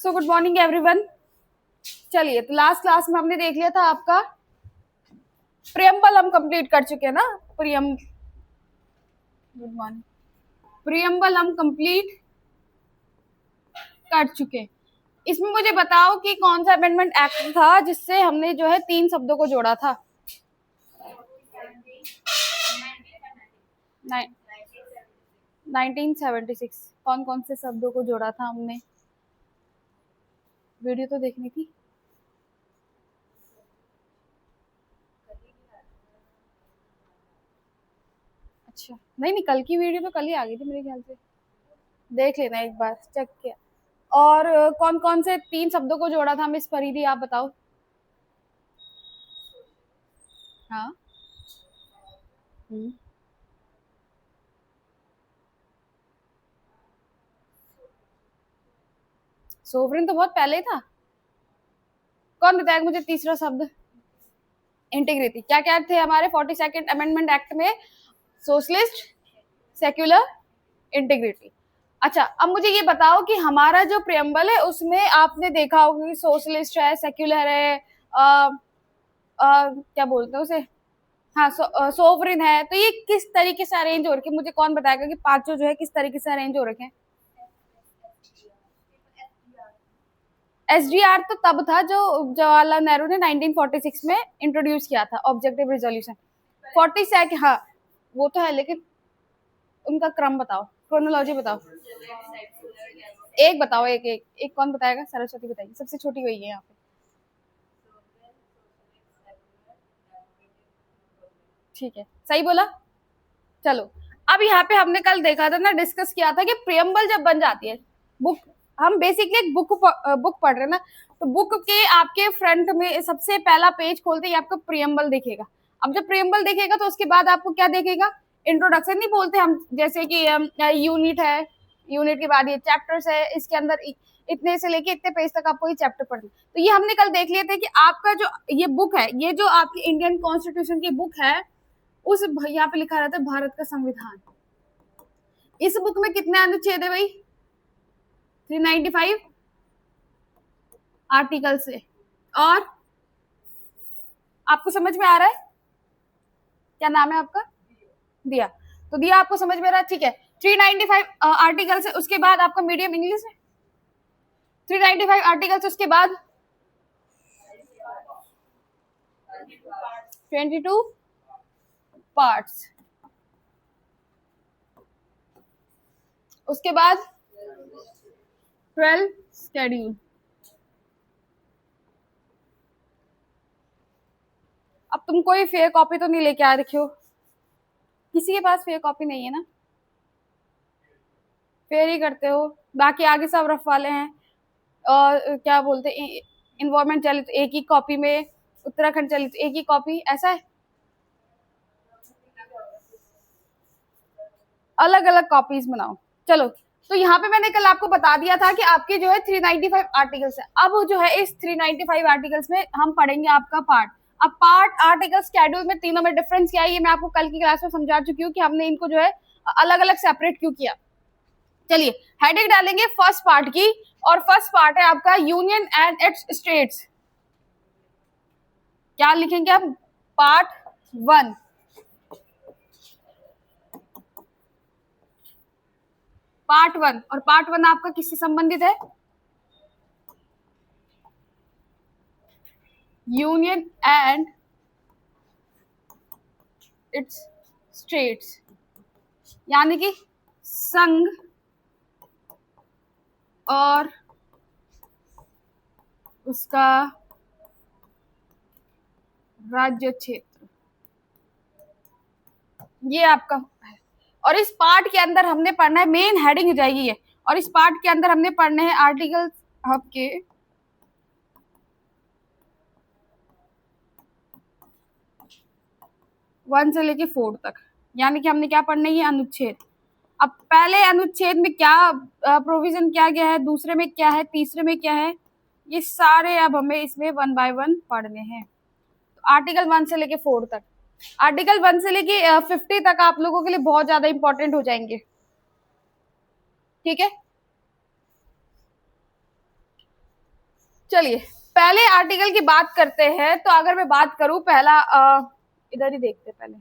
So good morning everyone. चलिए, तो last class में हमने देख लिया था आपका प्रियम्बल हम कंप्लीट कर चुके हैं ना। Good morning. प्रियम्बल हम कंप्लीट कर चुके हैं। इसमें मुझे बताओ कि कौन सा अमेंडमेंट एक्ट था जिससे हमने जो है 3 शब्दों को जोड़ा था। 1976। कौन कौन से शब्दों को जोड़ा था हमने? वीडियो तो देखनी थी। अच्छा, नहीं, कल की वीडियो तो कल ही आ गई थी मेरे ख्याल से। देख लेना एक बार, चेक किया। और कौन कौन से 3 शब्दों को जोड़ा था मिस फरीदी, आप बताओ। हाँ। सोवरेन तो बहुत पहले ही था। कौन बताएगा मुझे तीसरा शब्द? इंटीग्रिटी। क्या क्या थे हमारे 42nd अमेंडमेंट एक्ट में? Socialist, secular, integrity. अच्छा, अब मुझे ये बताओ कि हमारा जो प्रियम्बल है उसमें आपने देखा होगा कि सोशलिस्ट है, सेक्युलर है, क्या बोलते हैं उसे, हाँ, सोवरेन है। तो ये किस तरीके से अरेंज हो रखे? मुझे कौन बताएगा कि पांचों जो है किस तरीके से अरेंज हो रखे हैं? एसडीआर तो तब था जो जवाहरलाल नेहरू ने 1946 में इंट्रोड्यूस किया था, ऑब्जेक्टिव रिजोल्यूशन। 42, हाँ वो तो है, लेकिन उनका क्रम बताओ, क्रोनोलॉजी बताओ। एक बताओ, एक एक एक कौन बताएगा? सरस्वती बताइए, सबसे छोटी वही है यहाँ पे। ठीक है, सही बोला। चलो, अब यहाँ पे हमने कल देखा था ना, डिस्कस किया था कि प्रियम्बल जब बन जाती है बुक, हम बेसिकली एक बुक पढ़ रहे हैं ना, तो बुक के आपके फ्रंट में सबसे पहला पेज खोलते ही आपको प्रियम्बल दिखेगा। अब जब प्रियम्बल दिखेगा तो उसके बाद आपको क्या देखेगा? इंट्रोडक्शन नहीं बोलते हम, जैसे कि यूनिट है, यूनिट के बाद ये चैप्टर्स है, इसके अंदर इतने से लेके इतने पेज तक आपको ये चैप्टर पढ़ना। तो ये हमने कल देख लिए थे कि आपका जो ये बुक है, ये जो आपकी इंडियन कॉन्स्टिट्यूशन की बुक है, उस यहाँ पे लिखा रहता है भारत का संविधान। इस बुक में कितने अनुच्छेद है भाई? 395 आर्टिकल से। और आपको समझ में आ रहा है? क्या नाम है आपका? दिया। तो दिया आपको समझ में आ रहा है? ठीक है। 395 आर्टिकल से, उसके बाद आपका मीडियम इंग्लिश है। 395 आर्टिकल से उसके बाद 22 पार्ट्स, उसके बाद 12 शेड्यूल। अब तुम कोई फेयर कॉपी तो नहीं लेके आ रखे हो? किसी के पास फेयर कॉपी नहीं है ना? फेयर ही करते हो, बाकी आगे सब रफ वाले हैं। और क्या बोलते हैं, इन्वायरमेंट चले तो एक ही कॉपी में, उत्तराखंड चले तो एक ही कॉपी, ऐसा है। अलग अलग कॉपीज बनाओ। चलो, तो यहाँ पे मैंने कल आपको बता दिया था कि आपके जो है 395 आर्टिकल्स है। अब जो है इस 395 आर्टिकल्स में हम पढ़ेंगे आपका पार्ट। अब पार्ट, आर्टिकल, शेड्यूल में तीनों में डिफरेंस क्या है ये मैं आपको कल की क्लास में समझा चुकी हूँ कि हमने इनको जो है अलग अलग सेपरेट क्यों किया। चलिए, हेडिंग डालेंगे फर्स्ट पार्ट की, और फर्स्ट पार्ट है आपका यूनियन एंड इट्स स्टेट्स। क्या लिखेंगे आप? पार्ट 1। पार्ट 1, और पार्ट 1 आपका किससे संबंधित है? यूनियन एंड इट्स स्टेट्स, यानी कि संघ और उसका राज्य क्षेत्र, ये आपका है। और इस पार्ट के अंदर हमने पढ़ना है, मेन हेडिंग हो जाएगी ये, और इस पार्ट के अंदर हमने पढ़ने हैं आर्टिकल आपके 1 से लेके 4 तक, यानी कि हमने क्या पढ़ना है? ये अनुच्छेद। अब पहले अनुच्छेद में क्या प्रोविजन किया गया है, दूसरे में क्या है, तीसरे में क्या है, ये सारे अब हमें इसमें 1 बाय 1 पढ़ने हैं। तो आर्टिकल 1 से लेके 4 तक, आर्टिकल 1 से लेके 50 तक आप लोगों के लिए बहुत ज्यादा इंपॉर्टेंट हो जाएंगे। ठीक है, चलिए पहले आर्टिकल की बात करते हैं। तो अगर मैं बात करूं पहला इधर ही देखते पहले।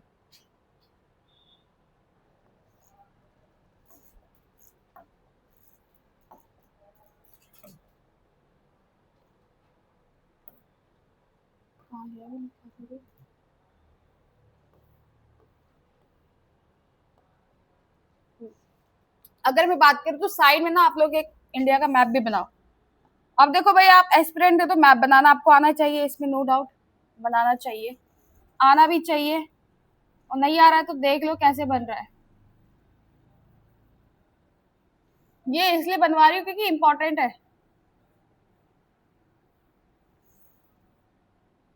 अगर मैं बात करूं तो साइड में ना आप लोग एक इंडिया का मैप भी बनाओ। अब देखो भाई, आप एस्पिरेंट है तो मैप बनाना आपको आना चाहिए, इसमें नो डाउट बनाना चाहिए, आना भी चाहिए। और नहीं आ रहा है तो देख लो कैसे बन रहा है। ये इसलिए बनवा रही हूँ क्योंकि इंपॉर्टेंट है।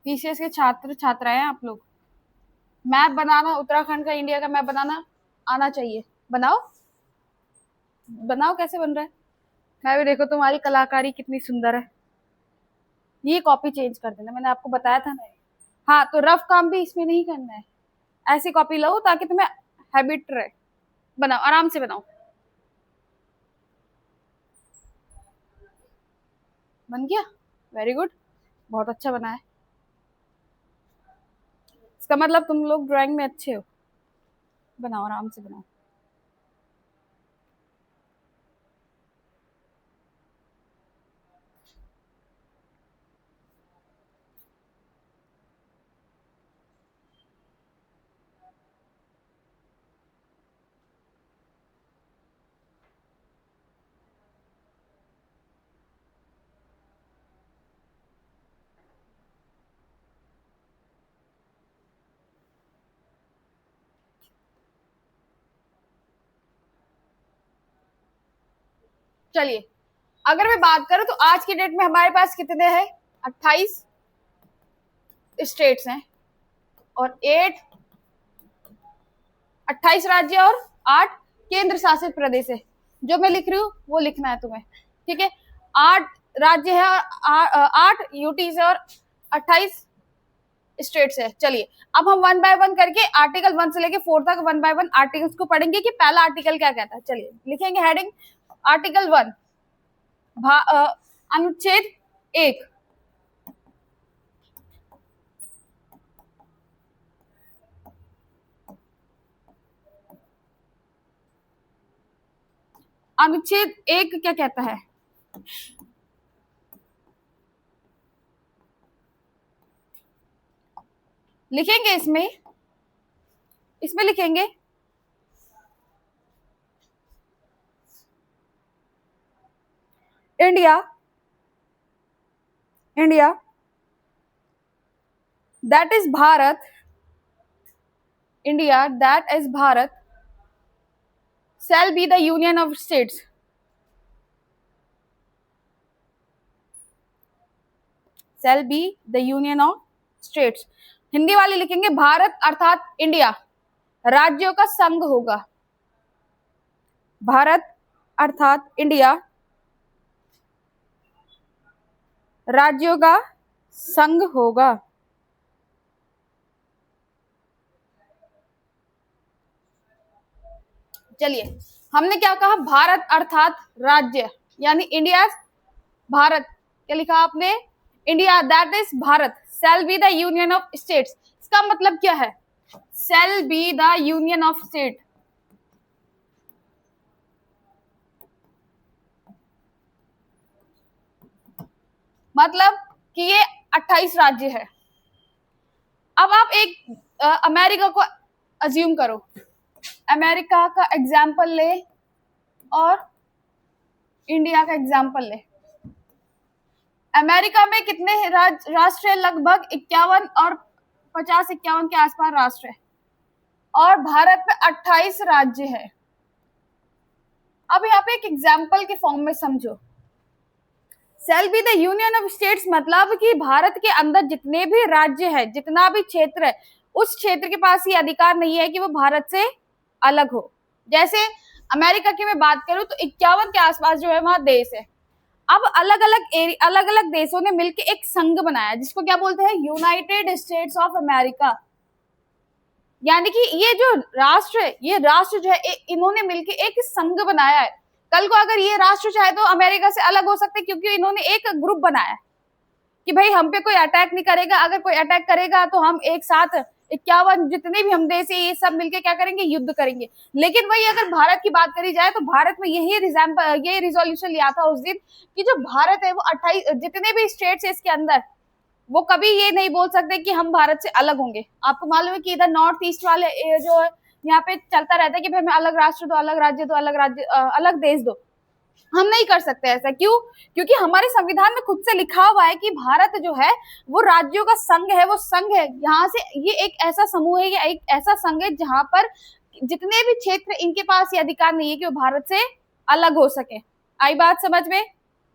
पीसीएस के छात्र छात्राएं आप लोग, मैप बनाना, उत्तराखंड का इंडिया का मैप बनाना आना चाहिए। बनाओ बनाओ, कैसे बन रहा है मैं भी देखो। तुम्हारी कलाकारी कितनी सुंदर है। ये कॉपी चेंज कर देना, मैंने आपको बताया था ना। हाँ, तो रफ काम भी इसमें नहीं करना है, ऐसी कॉपी लो ताकि तुम्हें हैबिट रहे। बनाओ, आराम से बनाओ। बन गया, वेरी गुड, बहुत अच्छा बना है। इसका मतलब तुम लोग ड्राइंग में अच्छे हो। बनाओ, आराम से बनाओ। चलिए, अगर मैं बात करूं तो आज की डेट में हमारे पास कितने हैं? 28 स्टेट्स हैं और 28 राज्य और 8 केंद्र शासित प्रदेश है। जो मैं लिख रही हूँ वो लिखना है तुम्हें, ठीक है। 8 राज्य है, 8 यूटी है और 28 स्टेट्स है। चलिए अब हम वन बाय वन करके आर्टिकल 1 से लेके 4 तक वन बाय वन आर्टिकल्स को पढ़ेंगे कि पहला आर्टिकल क्या कहता है। चलिए लिखेंगे हेडिंग आर्टिकल 1, अनुच्छेद 1। अनुच्छेद 1 क्या कहता है? लिखेंगे इसमें लिखेंगे India that is Bharat, India that is Bharat shall be the union of states, shall be the union of states। Hindi वाले लिखेंगे भारत अर्थात इंडिया राज्यों का संघ होगा। भारत अर्थात इंडिया राज्यों का संघ होगा। चलिए, हमने क्या कहा? भारत अर्थात राज्य, यानी इंडिया, भारत क्या लिखा आपने? India that is Bharat shall be the union of states। इसका मतलब क्या है? shall be the union of state, मतलब कि ये 28 राज्य है। अब आप एक अमेरिका को अज्यूम करो, अमेरिका का एग्जाम्पल ले और इंडिया का एग्जाम्पल ले। अमेरिका में कितने राष्ट्र है? लगभग 51 और 50-51 के आसपास राष्ट्र है और भारत में 28 राज्य है। अब यहाँ पे एक एग्जाम्पल के फॉर्म में समझो। shall be the union of states मतलब कि भारत के अंदर जितने भी राज्य है, जितना भी क्षेत्र है, उस क्षेत्र के पास ये अधिकार नहीं है कि वो भारत से अलग हो। जैसे अमेरिका की मैं बात करूं तो 51 के आसपास जो है वहां देश है। अब अलग अलग देशों ने मिलकर एक संघ बनाया जिसको क्या बोलते हैं? United states of America. यानी कि ये जो राष्ट्र है, ये राष्ट्र जो है इन्होंने मिलकर एक संघ बनाया है। कल को अगर ये राष्ट्र चाहे तो अमेरिका से अलग हो सकते क्योंकि इन्होंने एक ग्रुप बनाया है। कि भाई हम पे कोई अटैक नहीं करेगा, अगर कोई अटैक करेगा तो हम एक साथ 51 जितने भी हम देश है ये सब मिलके क्या करेंगे, युद्ध करेंगे। लेकिन वही अगर भारत की बात करी जाए तो भारत में यही रिजोल्यूशन लिया था उस दिन कि जो भारत है वो 28 जितने भी स्टेट्स है इसके अंदर, वो कभी ये नहीं बोल सकते कि हम भारत से अलग होंगे। आपको मालूम है कि इधर नॉर्थ ईस्ट वाले जो यहाँ पे चलता रहता है कि भाई हमें अलग राष्ट्र दो, अलग राज्य दो, अलग राज्य अलग देश दो। हम नहीं कर सकते ऐसा। क्यों? क्योंकि हमारे संविधान में खुद से लिखा हुआ है कि भारत जो है वो राज्यों का संघ है, वो संघ है। यहाँ से ये एक ऐसा समूह है, ये एक ऐसा संघ है जहां पर जितने भी क्षेत्र इनके पास ये अधिकार नहीं है कि वो भारत से अलग हो सके। आई बात समझ में?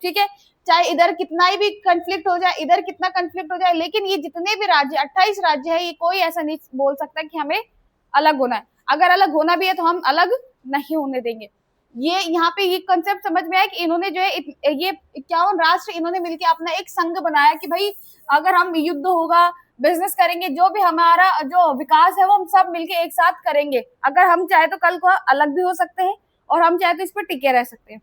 ठीक है, चाहे इधर कितना ही भी कंफ्लिक्ट हो जाए, इधर कितना कंफ्लिक्ट हो जाए, लेकिन ये जितने भी राज्य 28 राज्य है, ये कोई ऐसा नहीं बोल सकता कि हमें अलग होना है। अगर अलग होना भी है तो हम अलग नहीं होने देंगे। ये यहाँ पे ये कंसेप्ट समझ में आया कि इन्होंने जो है ये 51 राष्ट्र इन्होंने मिलकर अपना एक संघ बनाया कि भाई अगर हम युद्ध होगा, बिजनेस करेंगे, जो भी हमारा जो विकास है वो हम सब मिलके एक साथ करेंगे। अगर हम चाहे तो कल को अलग भी हो सकते हैं और हम चाहे तो इस पर टिके रह सकते हैं।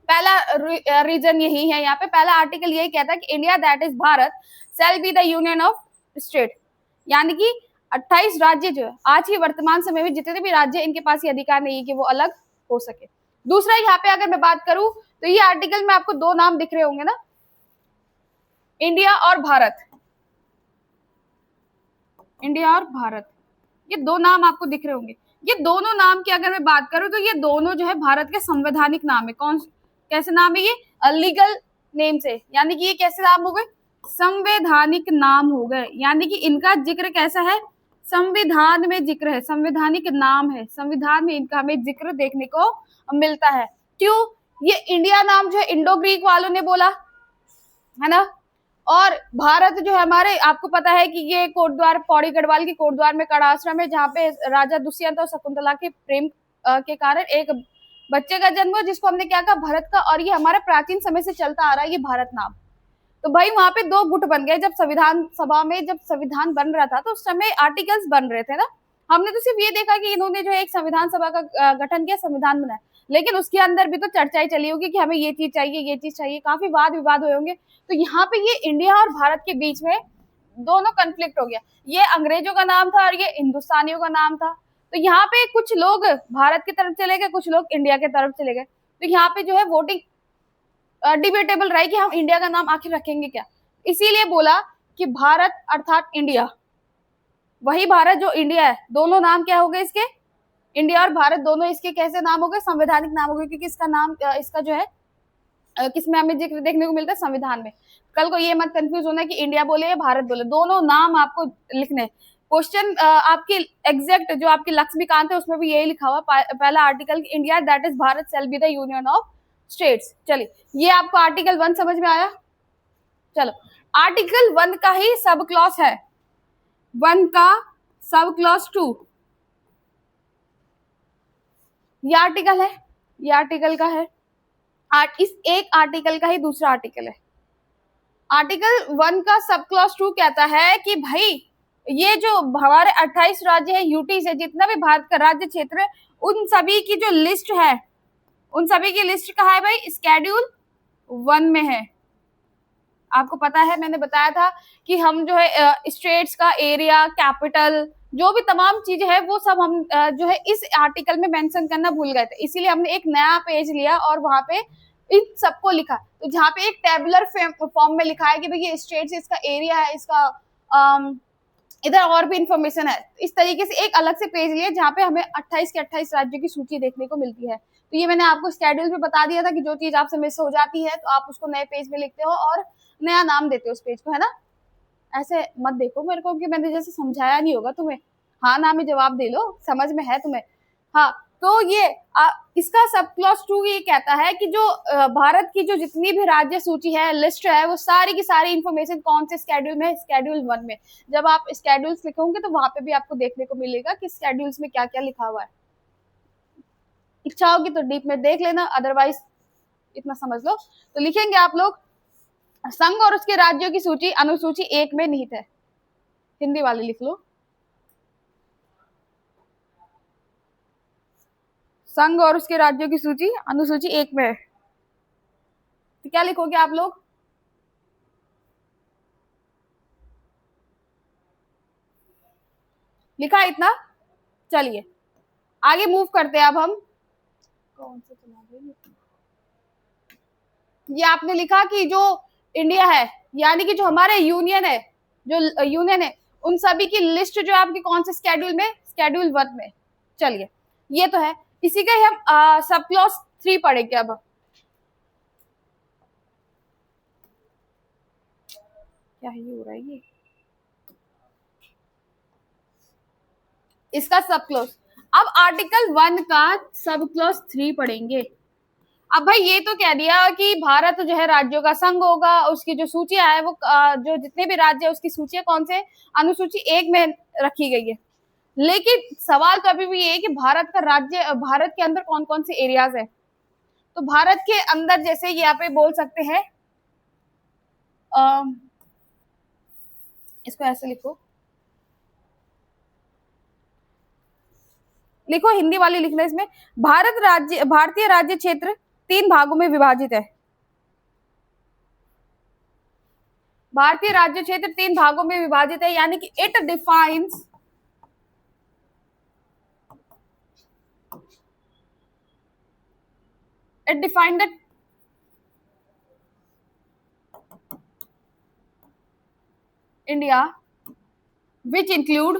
पहला रीजन यही है, यहाँ पे पहला आर्टिकल यही कहता है कि India that is Bharat shall be the union of state, यानी कि 28 राज्य जो है आज के वर्तमान समय में जितने भी राज्य इनके पास ये अधिकार नहीं है कि वो अलग हो सके। दूसरा यहाँ पे अगर मैं बात करूं तो ये आर्टिकल में आपको दो नाम दिख रहे होंगे ना, इंडिया और भारत। इंडिया और भारत, ये दो नाम आपको दिख रहे होंगे। ये दोनों नाम की अगर मैं बात करूं तो ये दोनों जो है भारत के संवैधानिक नाम है। कौन कैसे नाम है? ये लीगल नेम से, यानी कि ये कैसे नाम हो गए? संवैधानिक नाम हो गए। यानी कि इनका जिक्र कैसा है? संविधान में जिक्र है, संवैधानिक नाम है, संविधान में इनका हमें जिक्र देखने को मिलता है। क्यों? ये इंडिया नाम जो है इंडो ग्रीक वालों ने बोला है ना, और भारत जो है हमारे, आपको पता है कि ये कोटद्वार, पौड़ी गढ़वाल की कोटद्वार में कड़ा आश्रम है जहाँ पे राजा दुष्यंत और शकुंतला के प्रेम के कारण एक बच्चे का जन्म हुआ जिसको हमने क्या कहा? भरत का। और ये हमारा प्राचीन समय से चलता आ रहा है ये भारत नाम। तो भाई वहां पे दो गुट बन गए जब संविधान सभा में, जब संविधान बन रहा था तो उस समय आर्टिकल्स बन रहे थे ना। हमने तो सिर्फ ये देखा कि इन्होंने जो है एक संविधान सभा का गठन किया, संविधान बनाया, लेकिन उसके अंदर भी तो चर्चाएं चली होगी कि हमें ये चीज चाहिए, ये चीज चाहिए, काफी वाद विवाद हुए होंगे। तो यहाँ पे ये इंडिया और भारत के बीच में दोनों कंफ्लिक्ट हो गया। ये अंग्रेजों का नाम था और ये हिंदुस्तानियों का नाम था। तो यहाँ पे कुछ लोग भारत की तरफ चले गए, कुछ लोग इंडिया की तरफ चले गए। तो यहाँ पे जो है वोटिंग डिबेटेबल रही कि हम इंडिया का नाम आखिर रखेंगे क्या। इसीलिए बोला कि भारत अर्थात इंडिया, वही भारत जो इंडिया है, दोनों नाम क्या हो गए इसके? इंडिया और भारत दोनों इसके कैसे नाम हो गए? संवैधानिक नाम हो गए, क्योंकि इसका नाम इसका जो है किसमें हमें जिक्र देखने को मिलता है? संविधान में। कल को ये मत कंफ्यूज होना कि इंडिया बोले या भारत बोले, दोनों नाम आपको लिखने। क्वेश्चन आपके एग्जैक्ट जो आपकी लक्ष्मीकांत है उसमें भी यही लिखा हुआ पहला article, India that is Bharat shall be the union of states. चलिए, ये आपको आर्टिकल 1 समझ में आया। चलो, आर्टिकल 1 का ही सब क्लॉज है, 1 का सब क्लॉज 2 ये आर्टिकल है, ये आर्टिकल का है। इस एक आर्टिकल का ही दूसरा आर्टिकल है। आर्टिकल 1 का सब क्लॉज 2 कहता है कि भाई ये जो हमारे 28 राज्य है, यूटी से जितना भी भारत का राज्य क्षेत्र है, उन सभी की जो लिस्ट है, उन सभी की लिस्ट कहाँ है भाई? स्केड्यूल 1 में है। आपको पता है मैंने बताया था कि हम जो है स्टेट्स का एरिया, कैपिटल, जो भी तमाम चीजें है वो सब हम जो है इस आर्टिकल में मेंशन करना भूल गए थे। इसीलिए हमने एक नया पेज लिया और वहां पे इन सबको लिखा। तो जहाँ पे एक टेबुलर फॉर्म में लिखा है कि भाई ये स्टेट्स, इसका एरिया है, इसका इधर और भी इंफॉर्मेशन है, इस तरीके से एक अलग से पेज लिया जहाँ पे हमें 28 के 28 राज्यों की सूची देखने को मिलती है। तो ये मैंने आपको स्केड्यूल में बता दिया था कि जो चीज आपसे मिस हो जाती है तो आप उसको नए पेज में लिखते हो और नया नाम देते हो उस पेज को, है ना। ऐसे मत देखो मेरे को कि मैंने जैसे समझाया नहीं होगा तुम्हें। हाँ ना में जवाब दे लो, समझ में है तुम्हें। हाँ, तो ये इसका सब क्लॉज 2 ये कहता है कि जो भारत की जो जितनी भी राज्य सूची है, लिस्ट है, वो सारी की सारी इंफॉर्मेशन कौन से स्केड्यूल में है? स्केड्यूल 1 में। जब आप स्केड्यूल्स लिखोगे तो वहां पे भी आपको देखने को मिलेगा कि स्केड्यूल्स में क्या क्या लिखा हुआ है। इच्छा होगी तो डीप में देख लेना, अदरवाइज इतना समझ लो। तो लिखेंगे आप लोग, संघ और उसके राज्यों की सूची अनुसूची 1 में निहित है। हिंदी वाले लिख लो, संघ और उसके राज्यों की सूची अनुसूची 1 में है। तो क्या लिखोगे आप लोग? लिखा है इतना। चलिए आगे मूव करते हैं। अब हम कौन सा चला रहे, ये आपने लिखा कि जो इंडिया है यानी कि जो हमारे यूनियन है, जो यूनियन है उन सभी की लिस्ट जो है आपकी कौन से स्केड्यूल में, स्केड्यूल 1 में। चलिए ये तो है, इसी का ही हम सब क्लॉज 3 पढ़ेंगे। अब क्या ही हो रहा है ये, इसका सब क्लॉज। अब आर्टिकल 1 का सब क्लॉज 3 पढ़ेंगे। अब भाई ये तो कह दिया कि भारत जो है राज्यों का संघ होगा, उसकी जो सूचियां है वो जो जितने भी राज्य है उसकी सूचियां कौन से अनुसूची 1 में रखी गई है। लेकिन सवाल तो अभी भी ये है कि भारत का राज्य, भारत के अंदर कौन कौन से एरियाज है। तो भारत के अंदर जैसे यहाँ पे बोल सकते हैं, इसको ऐसे लिखो, लिखो हिंदी वाली लिखना इसमें। भारतीय राज्य क्षेत्र 3 भागों में विभाजित है। भारतीय राज्य क्षेत्र 3 भागों में विभाजित है, यानी कि it defines the India which include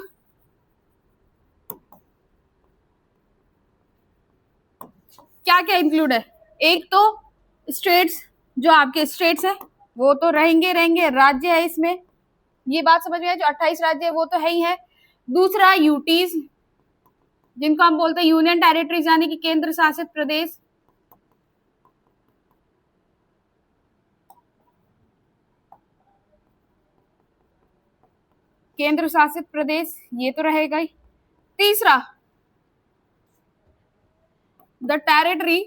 क्या क्या इंक्लूड है। एक तो स्टेट्स, जो आपके स्टेट्स है वो तो रहेंगे रहेंगे, राज्य है इसमें, ये बात समझ में है, जो 28 राज्य है वो तो है ही है। दूसरा यूटीज, जिनको हम बोलते हैं यूनियन टेरिटरीज यानी कि केंद्र शासित प्रदेश। केंद्र शासित प्रदेश ये तो रहेगा ही। तीसरा the territory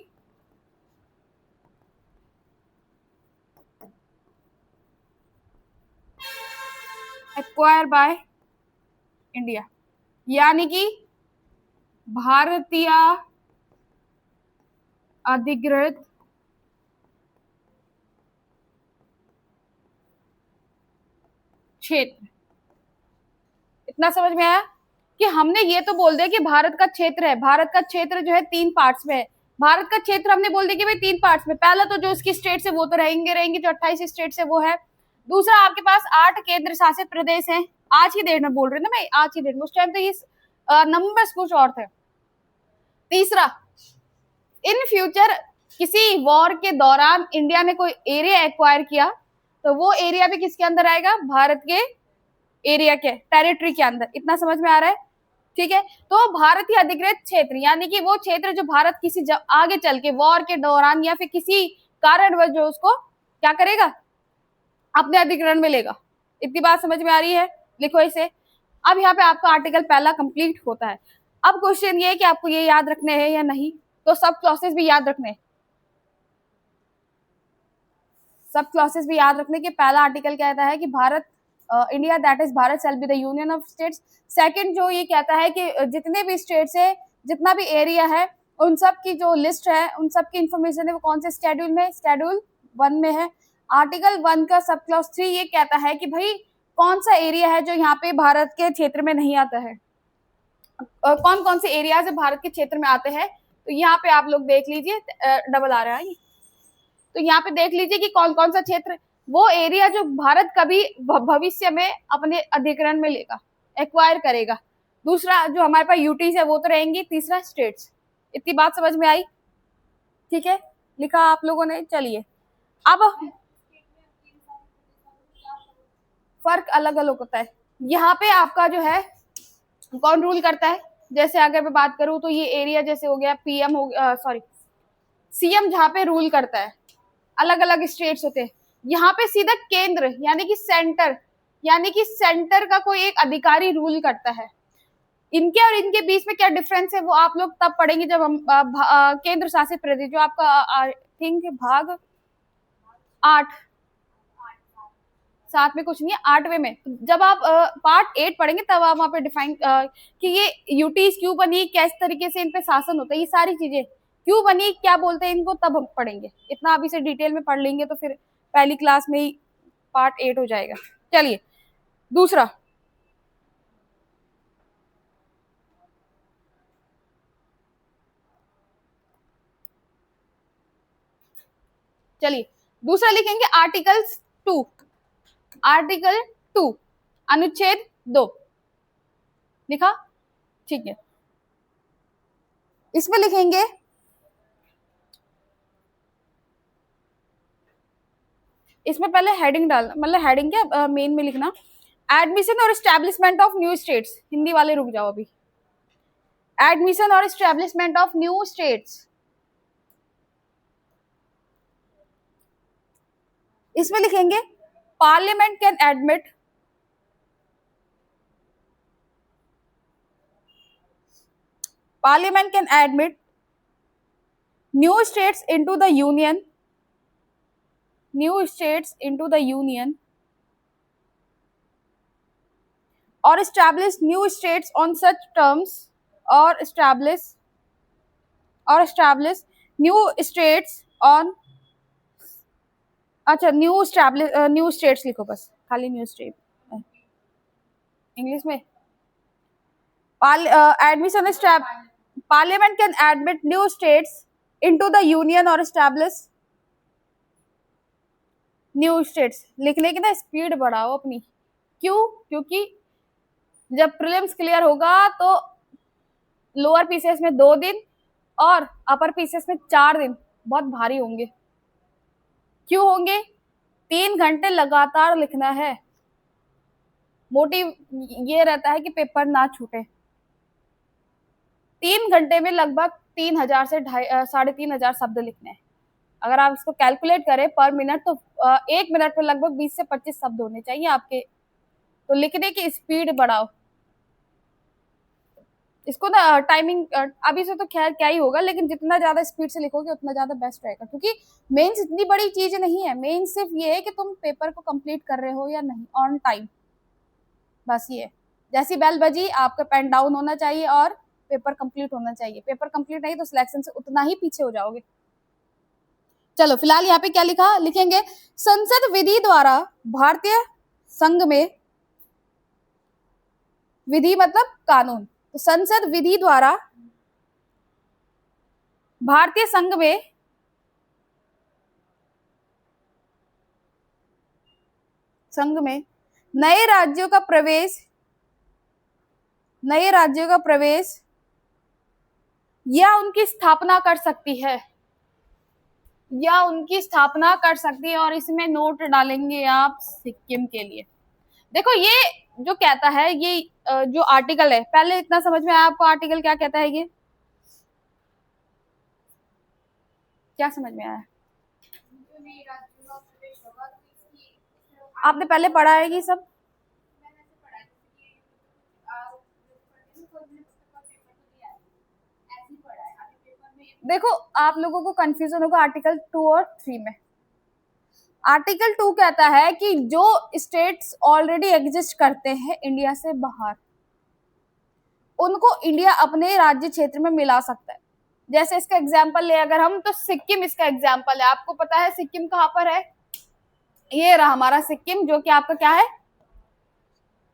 acquire by India, यानी कि भारतीय अधिकृत क्षेत्र। इतना समझ में आया कि हमने ये तो बोल दिया कि भारत का क्षेत्र है, भारत का क्षेत्र जो है 3 पार्ट्स में है। भारत का क्षेत्र हमने बोल दिया कि भाई 3 पार्ट्स में, पहला तो जो उसकी स्टेट्स है वो तो रहेंगे रहेंगे, जो 28 स्टेट्स है वो है। दूसरा आपके पास 8 केंद्र शासित प्रदेश हैं। आज की डेट में बोल रही हूँ ना मैं, आज की डेट में, उस टाइम तो ये नंबर्स कुछ और थे। तीसरा, इन फ्यूचर किसी वॉर के दौरान इंडिया ने कोई एरिया एक्वायर किया तो वो एरिया भी किसके अंदर आएगा, भारत के एरिया के, टेरिटरी के अंदर। इतना समझ में आ रहा है, ठीक है। तो भारतीय अधिकृत क्षेत्र यानी कि वो क्षेत्र जो भारत किसी आगे चल के वॉर के दौरान या फिर किसी कारणवश जो उसको क्या करेगा, अपने अधिग्रहण में लेगा। इतनी बात समझ में आ रही है, लिखो इसे। अब यहाँ पे आपका आर्टिकल पहला कंप्लीट होता है। अब क्वेश्चन ये है कि आपको ये याद रखने हैं या नहीं, तो सब क्लॉसेस भी याद रखने, सब क्लॉसेस भी याद रखने के। पहला आर्टिकल कहता है कि Bharat India that is Bharat shall be the union of states. Second जो ये कहता है कि जितने भी स्टेट्स है, जितना भी एरिया है, उन सब की जो लिस्ट है, उन सब की इंफॉर्मेशन है वो कौन से स्केड्यूल में, स्केड्यूल 1 में है। आर्टिकल 1 का सब क्लॉज 3 ये कहता है कि भाई कौन सा एरिया है जो यहाँ पे भारत के क्षेत्र में नहीं आता है, कौन कौन से एरियाज भारत के क्षेत्र में आते हैं। तो यहाँ पे आप लोग देख लीजिए, डबल आ रहा है, तो यहाँ पे देख लीजिए कि कौन कौन सा क्षेत्र, वो एरिया जो भारत कभी भविष्य में अपने अधिग्रहण में लेगा, एक्वायर करेगा। दूसरा जो हमारे पास यूटीज है वो तो रहेंगी। तीसरा स्टेट्स। इतनी बात समझ में आई, ठीक है, लिखा आप लोगों ने। चलिए अब फर्क अलग अलग होता है। यहाँ पे आपका जो है कौन रूल करता है, जैसे अगर मैं बात करूं तो ये एरिया जैसे हो गया, पीएम हो गया, सॉरी सीएम जहाँ पे रूल करता है, अलग अलग स्टेट्स होते हैं। यहाँ पे सीधा केंद्र यानी कि सेंटर, यानी कि सेंटर का कोई एक अधिकारी रूल करता है। इनके और इनके बीच में क्या डिफरेंस है वो आप लोग तब पढ़ेंगे जब हम केंद्र शासित प्रदेश, जो आपका आई थिंक भाग 8, 7 में कुछ नहीं है, 8वें में जब आप पार्ट 8 पढ़ेंगे तब आप वहां पे डिफाइन कि ये यूटीज क्यों बनी, किस तरीके से इन पे शासन होता है, ये सारी चीजें क्यों बनी, क्या बोलते हैं इनको, तब हम पढ़ेंगे। इतना अभी से डिटेल में पढ़ लेंगे तो फिर पहली क्लास में ही पार्ट 8 हो जाएगा। चलिए दूसरा, चलिए दूसरा लिखेंगे आर्टिकल 2 अनुच्छेद 2 लिखा, ठीक है। इसमें लिखेंगे इसमें पहले हेडिंग डालना, मतलब हेडिंग क्या मेन में लिखना, एडमिशन और establishment of new states. Hindi वाले रुक जाओ अभी, एडमिशन और एस्टैब्लिशमेंट ऑफ न्यू स्टेट्स। इसमें लिखेंगे parliament can admit new states into the union or establish new states on such terms or establish new states on, अच्छा न्यू स्टेट्स लिखो बस, खाली न्यू स्टेट इंग्लिश में। Admission parliament can admit new states into the union और establish new states. लिखने की ना speed बढ़ाओ अपनी, क्यों? क्योंकि जब प्रीलिम्स क्लियर होगा तो लोअर पीसीएस में 2 दिन और अपर पीसीएस में 4 दिन बहुत भारी होंगे। क्यों होंगे? 3 घंटे लगातार लिखना है। मोटिव ये रहता है कि पेपर ना छूटे। 3 घंटे में लगभग 3000 से 3500 शब्द लिखने हैं। अगर आप इसको कैलकुलेट करें पर मिनट तो 1 मिनट में लगभग 20 से 25 शब्द होने चाहिए आपके। तो लिखने की स्पीड बढ़ाओ इसको ना, टाइमिंग अभी से तो खैर क्या ही होगा, लेकिन जितना ज्यादा स्पीड से लिखोगे उतना ज्यादा बेस्ट रहेगा, क्योंकि मेंस इतनी बड़ी चीज नहीं है। मेंस सिर्फ ये है कि तुम पेपर को कंप्लीट कर रहे हो या नहीं ऑन टाइम, बस ये। जैसी बेल बजी आपका पेन डाउन होना चाहिए और पेपर कंप्लीट होना चाहिए। पेपर कंप्लीट नहीं तो सिलेक्शन से उतना ही पीछे हो जाओगे। चलो फिलहाल यहाँ पे क्या लिखा, लिखेंगे संसद विधि द्वारा भारतीय संघ में, विधि मतलब कानून, तो संसद विधि द्वारा भारतीय संघ में नए राज्यों का प्रवेश या उनकी स्थापना कर सकती है, और इसमें नोट डालेंगे आप सिक्किम के लिए। देखो ये जो कहता है, ये जो आर्टिकल है, पहले इतना समझ में आया आपको आर्टिकल क्या कहता है? ये क्या समझ में आया? आपने पहले पढ़ा है कि सब? देखो आप लोगों को कंफ्यूजन होगा आर्टिकल 2 और 3 में। आर्टिकल 2 कहता है कि जो स्टेट्स ऑलरेडी एग्जिस्ट करते हैं इंडिया से बाहर, उनको इंडिया अपने राज्य क्षेत्र में मिला सकता है। जैसे इसका एग्जांपल ले अगर हम, तो सिक्किम इसका एग्जांपल है। आपको पता है सिक्किम कहाँ पर है? ये रहा हमारा सिक्किम, जो कि आपका क्या है,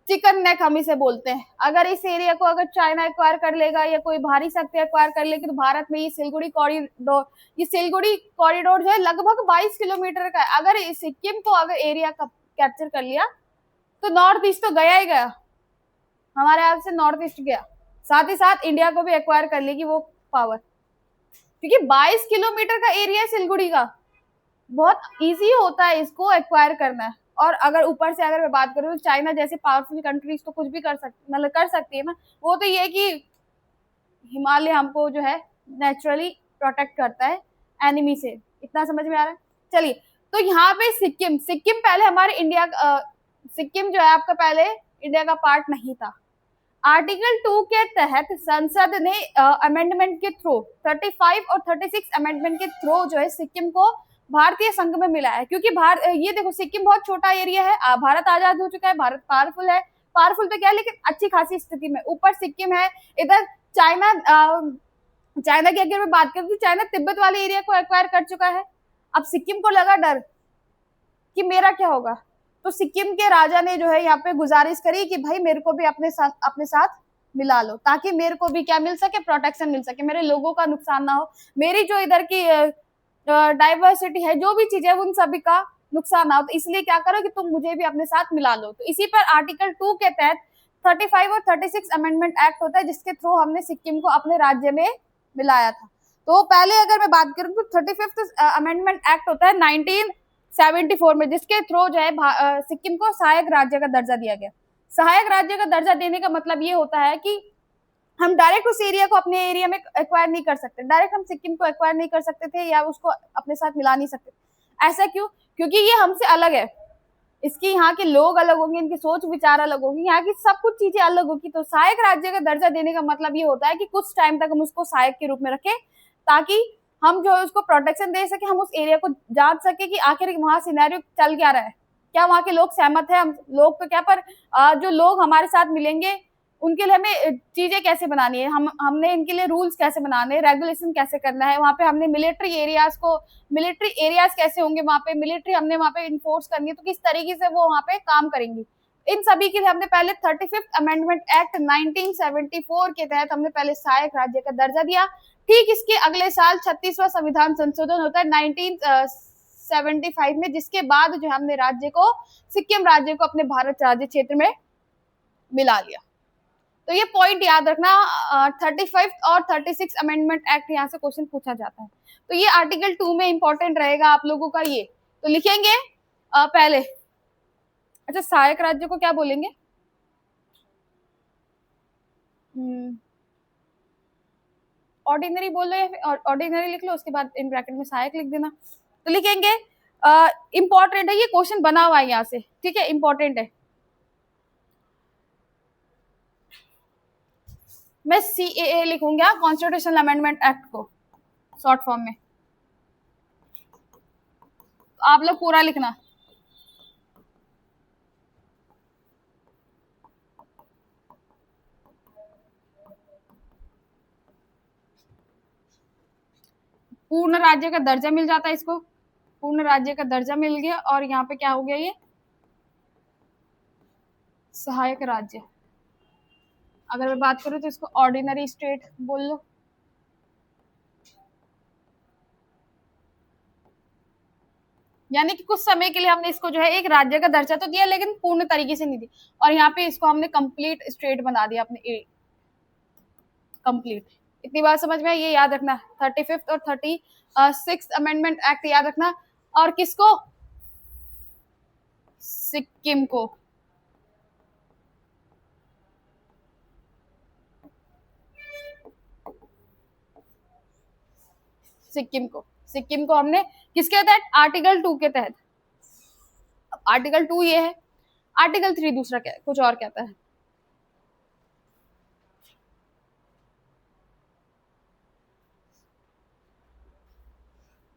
चिकन नेक हम इसे बोलते हैं। अगर इस एरिया को अगर चाइना एक्वायर कर लेगा या कोई बाहरी शक्ति एक्वायर कर लेगी तो भारत में ये सिलगुड़ी कॉरिडोर जो है लगभग 22 किलोमीटर का है। अगर सिक्किम को अगर एरिया कैप्चर कर लिया तो नॉर्थ ईस्ट तो गया ही गया, हमारे यहाँ से नॉर्थ ईस्ट गया, साथ ही साथ इंडिया को भी एक्वायर कर लेगी वो पावर, क्योंकि 22 किलोमीटर का एरिया है सिलगुड़ी का, बहुत इजी होता है इसको एक्वायर करना। और अगर ऊपर से अगर मैं बात करूँ तो चाइना जैसे पावरफुल कंट्रीज तो कुछ भी कर सकती है ना। वो तो ये कि हिमालय हमको जो है नेचुरली प्रोटेक्ट करता है एनिमी से, इतना समझ में आ रहा है? चलिए तो यहाँ पे सिक्किम पहले हमारे इंडिया, सिक्किम जो है आपका पहले इंडिया का पार्ट नहीं था। आर्टिकल 2 के तहत संसद ने अमेंडमेंट के थ्रू 35 और 36 अमेंडमेंट के थ्रू जो है सिक्किम को भारतीय संघ में मिला है। क्योंकि ये देखो सिक्किम बहुत छोटा एरिया है, भारत आजाद हो चुका है, भारत पावरफुल है, पावरफुल तो क्या है लेकिन अच्छी खासी स्थिति में। ऊपर सिक्किम है, इधर चाइना की अगर मैं बात करूँ तो चाइना तिब्बत वाले एरिया को एक्वायर कर चुका है। अब सिक्किम को लगा डर कि मेरा क्या होगा, तो सिक्किम के राजा ने जो है यहाँ पे गुजारिश करी कि भाई मेरे को भी अपने साथ मिला लो, ताकि मेरे को भी क्या मिल सके, प्रोटेक्शन मिल सके, मेरे लोगों का नुकसान ना हो, मेरी जो इधर की डाइवर्सिटी है, जो भी चीजें उन सभी का नुकसान हो, तो इसलिए क्या करो कि तुम मुझे भी अपने साथ मिला लो। तो इसी पर आर्टिकल 2 के तहत 35 और 36 अमेंडमेंट एक्ट होता है, जिसके थ्रू हमने सिक्किम को अपने राज्य में मिलाया था। तो पहले अगर मैं बात करूं तो 35th अमेंडमेंट एक्ट होता है 1974 में, जिसके थ्रू जो है सिक्किम को सहायक राज्य का दर्जा दिया गया। सहायक राज्य का दर्जा देने का मतलब ये होता है कि हम डायरेक्ट उस एरिया को अपने एरिया में एक्वायर नहीं कर सकते, डायरेक्ट हम सिक्किम को एक्वायर नहीं कर सकते थे या उसको अपने साथ मिला नहीं सकते। ऐसा क्यों? क्योंकि ये हमसे अलग है, इसकी यहाँ के लोग अलग होंगे, इनकी सोच विचार अलग होगी, यहाँ की सब कुछ चीजें अलग होगी। तो सहायक राज्य का दर्जा देने का मतलब ये होता है कि कुछ टाइम तक हम उसको सहायक के रूप में रखें, ताकि हम जो है उसको प्रोटेक्शन दे सके, हम उस एरिया को जांच सके कि आखिर वहां सिनेरियो चल क्या रहा है, क्या वहां के लोग सहमत है, हम लोग तो क्या, पर जो लोग हमारे साथ मिलेंगे उनके लिए हमें चीजें कैसे बनानी है, हमने इनके लिए रूल्स कैसे बनाने हैं, रेगुलेशन कैसे करना है, वहां पे हमने मिलिट्री एरियाज कैसे होंगे, वहां पे मिलिट्री हमने वहां पे इन्फोर्स करनी है, तो किस तरीके से वो वहां पे काम करेंगी। इन सभी के लिए हमने पहले 35th अमेंडमेंट एक्ट 1974 के तहत हमने पहले सहायक राज्य का दर्जा दिया। ठीक इसके अगले साल 36वां संविधान संशोधन होता है 1975 में, जिसके बाद जो हमने राज्य को, सिक्किम राज्य को अपने भारत राज्य क्षेत्र में मिला लिया। तो ये पॉइंट याद रखना, 35 और 36 अमेंडमेंट एक्ट यहाँ से क्वेश्चन पूछा जाता है। तो ये आर्टिकल 2 में इंपॉर्टेंट रहेगा आप लोगों का ये, तो लिखेंगे पहले। अच्छा, सहायक राज्य को क्या बोलेंगे? ऑर्डिनरी बोल लो या फिर ऑर्डिनरी लिख लो, उसके बाद इन ब्रैकेट में सहायक लिख देना। तो लिखेंगे, इंपॉर्टेंट है ये क्वेश्चन बना हुआ है यहाँ से, ठीक है, इंपॉर्टेंट है। मैं CAA लिखूंगा, कॉन्स्टिट्यूशनल अमेंडमेंट एक्ट को शॉर्ट फॉर्म में, तो आप लोग पूरा लिखना। पूर्ण राज्य का दर्जा मिल जाता है इसको, पूर्ण राज्य का दर्जा मिल गया, और यहाँ पे क्या हो गया, ये सहायक राज्य। अगर मैं बात करूं तो इसको ऑर्डिनरी स्टेट बोल लो। यानी कि कुछ समय के लिए हमने इसको जो है एक राज्य का दर्जा तो दिया, लेकिन पूर्ण तरीके से नहीं दी, और यहाँ पे इसको हमने कंप्लीट स्टेट बना दिया अपने कंप्लीट। इतनी बात समझ में, ये याद रखना, 35th और 36 अमेंडमेंट एक्ट याद रखना, और किसको? सिक्किम को। सिक्किम को हमने किसके तहत? आर्टिकल 2 के तहत। आर्टिकल 2 ये है, आर्टिकल 3 दूसरा क्या, कुछ और कहता है।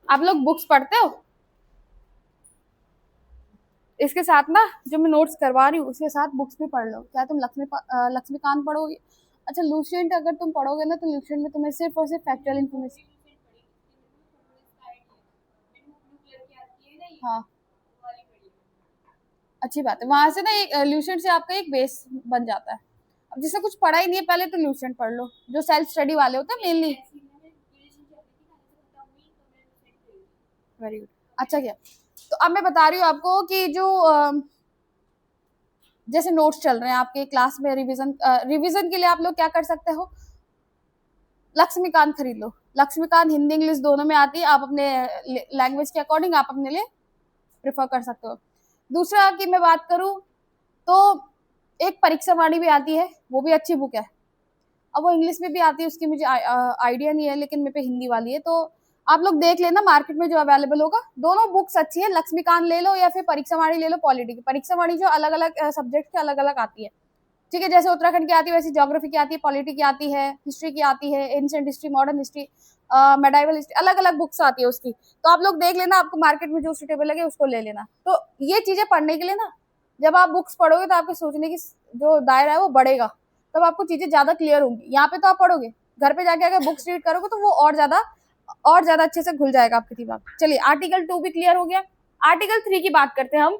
आप लोग बुक्स पढ़ते हो? इसके साथ ना जो मैं नोट्स करवा रही हूँ उसके साथ बुक्स भी पढ़ लो। क्या तुम लक्ष्मीकांत पढ़ोगे? अच्छा, लूसेंट अगर तुम पढ़ोगे ना, तो लूसेंट में तुम्हें सिर्फ और सिर्फ फैक्चुअल इन्फॉर्मेशन। हाँ, अच्छी बात है, वहां से ना एक ल्यूसेंट से आपका एक बेस बन जाता है। अब जिसे कुछ पढ़ा ही नहीं है, पहले तो ल्यूसेंट पढ़ लो, जो सेल्फ स्टडी वाले होते हैं मेनली। वेरी गुड, अच्छा किया। तो अब मैं बता रही हूँ आपको कि जो जैसे नोट्स चल रहे हैं आपके क्लास में, रिवीजन के लिए आप लोग क्या कर सकते हो, लक्ष्मीकांत खरीद लो। लक्ष्मीकांत हिंदी इंग्लिश दोनों में आती है, आप अपने लैंग्वेज के अकॉर्डिंग आप अपने लिए प्रेफर कर सकते हो। दूसरा की मैं बात करूं तो एक परीक्षा वाणी भी आती है, वो भी अच्छी बुक है। अब वो इंग्लिश में भी आती है, उसकी मुझे आइडिया नहीं है, लेकिन मेरे पे हिंदी वाली है, तो आप लोग देख लेना मार्केट में जो अवेलेबल होगा। दोनों बुक्स अच्छी है, लक्ष्मीकांत ले लो या फिर परीक्षा वाणी ले लो। पॉलिटी की परीक्षा वाणी जो अलग अलग सब्जेक्ट के अलग अलग आती है, ठीक है, जैसे उत्तराखंड की आती है वैसे ज्योग्राफी की आती है, पॉलिटी की आती है, हिस्ट्री की आती है, ancient history, modern history, medieval history, अलग अलग बुक्स आती है उसकी। तो आप लोग देख लेना, आपको मार्केट में जो सुटेबल लगे उसको ले लेना। तो ये चीजें पढ़ने के लिए ना, जब आप बुक्स पढ़ोगे तो आपके सोचने की जो दायरा है वो बढ़ेगा, तब आपको चीजें ज्यादा क्लियर होंगी। यहाँ पे तो आप पढ़ोगे, घर पे जाके अगर बुक्स रीड करोगे तो वो और ज्यादा अच्छे से घुल जाएगा आपके दिमाग। चलिए, आर्टिकल 2 भी क्लियर हो गया। आर्टिकल 3 की बात करते हैं हम।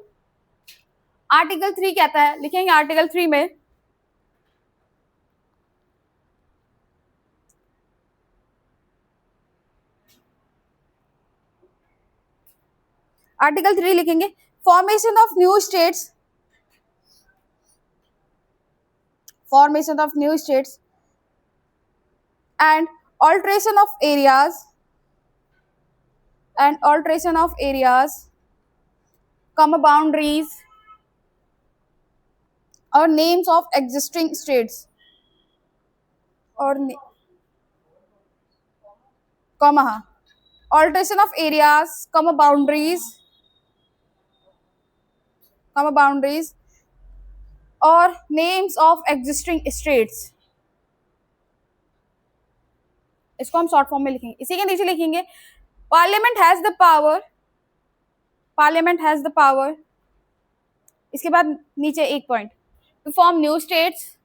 आर्टिकल 3 कहता है, लिखेंगे आर्टिकल 3 में, आर्टिकल 3 लिखेंगे formation of new states, formation of new states and alteration of areas comma boundaries or names of existing states or comma alteration of areas comma boundaries और नेम्स ऑफ एग्जिस्टिंग स्टेट्स, इसको हम short form में लिखेंगे। इसी के नीचे लिखेंगे parliament has the power, इसके बाद नीचे एक point to form new states,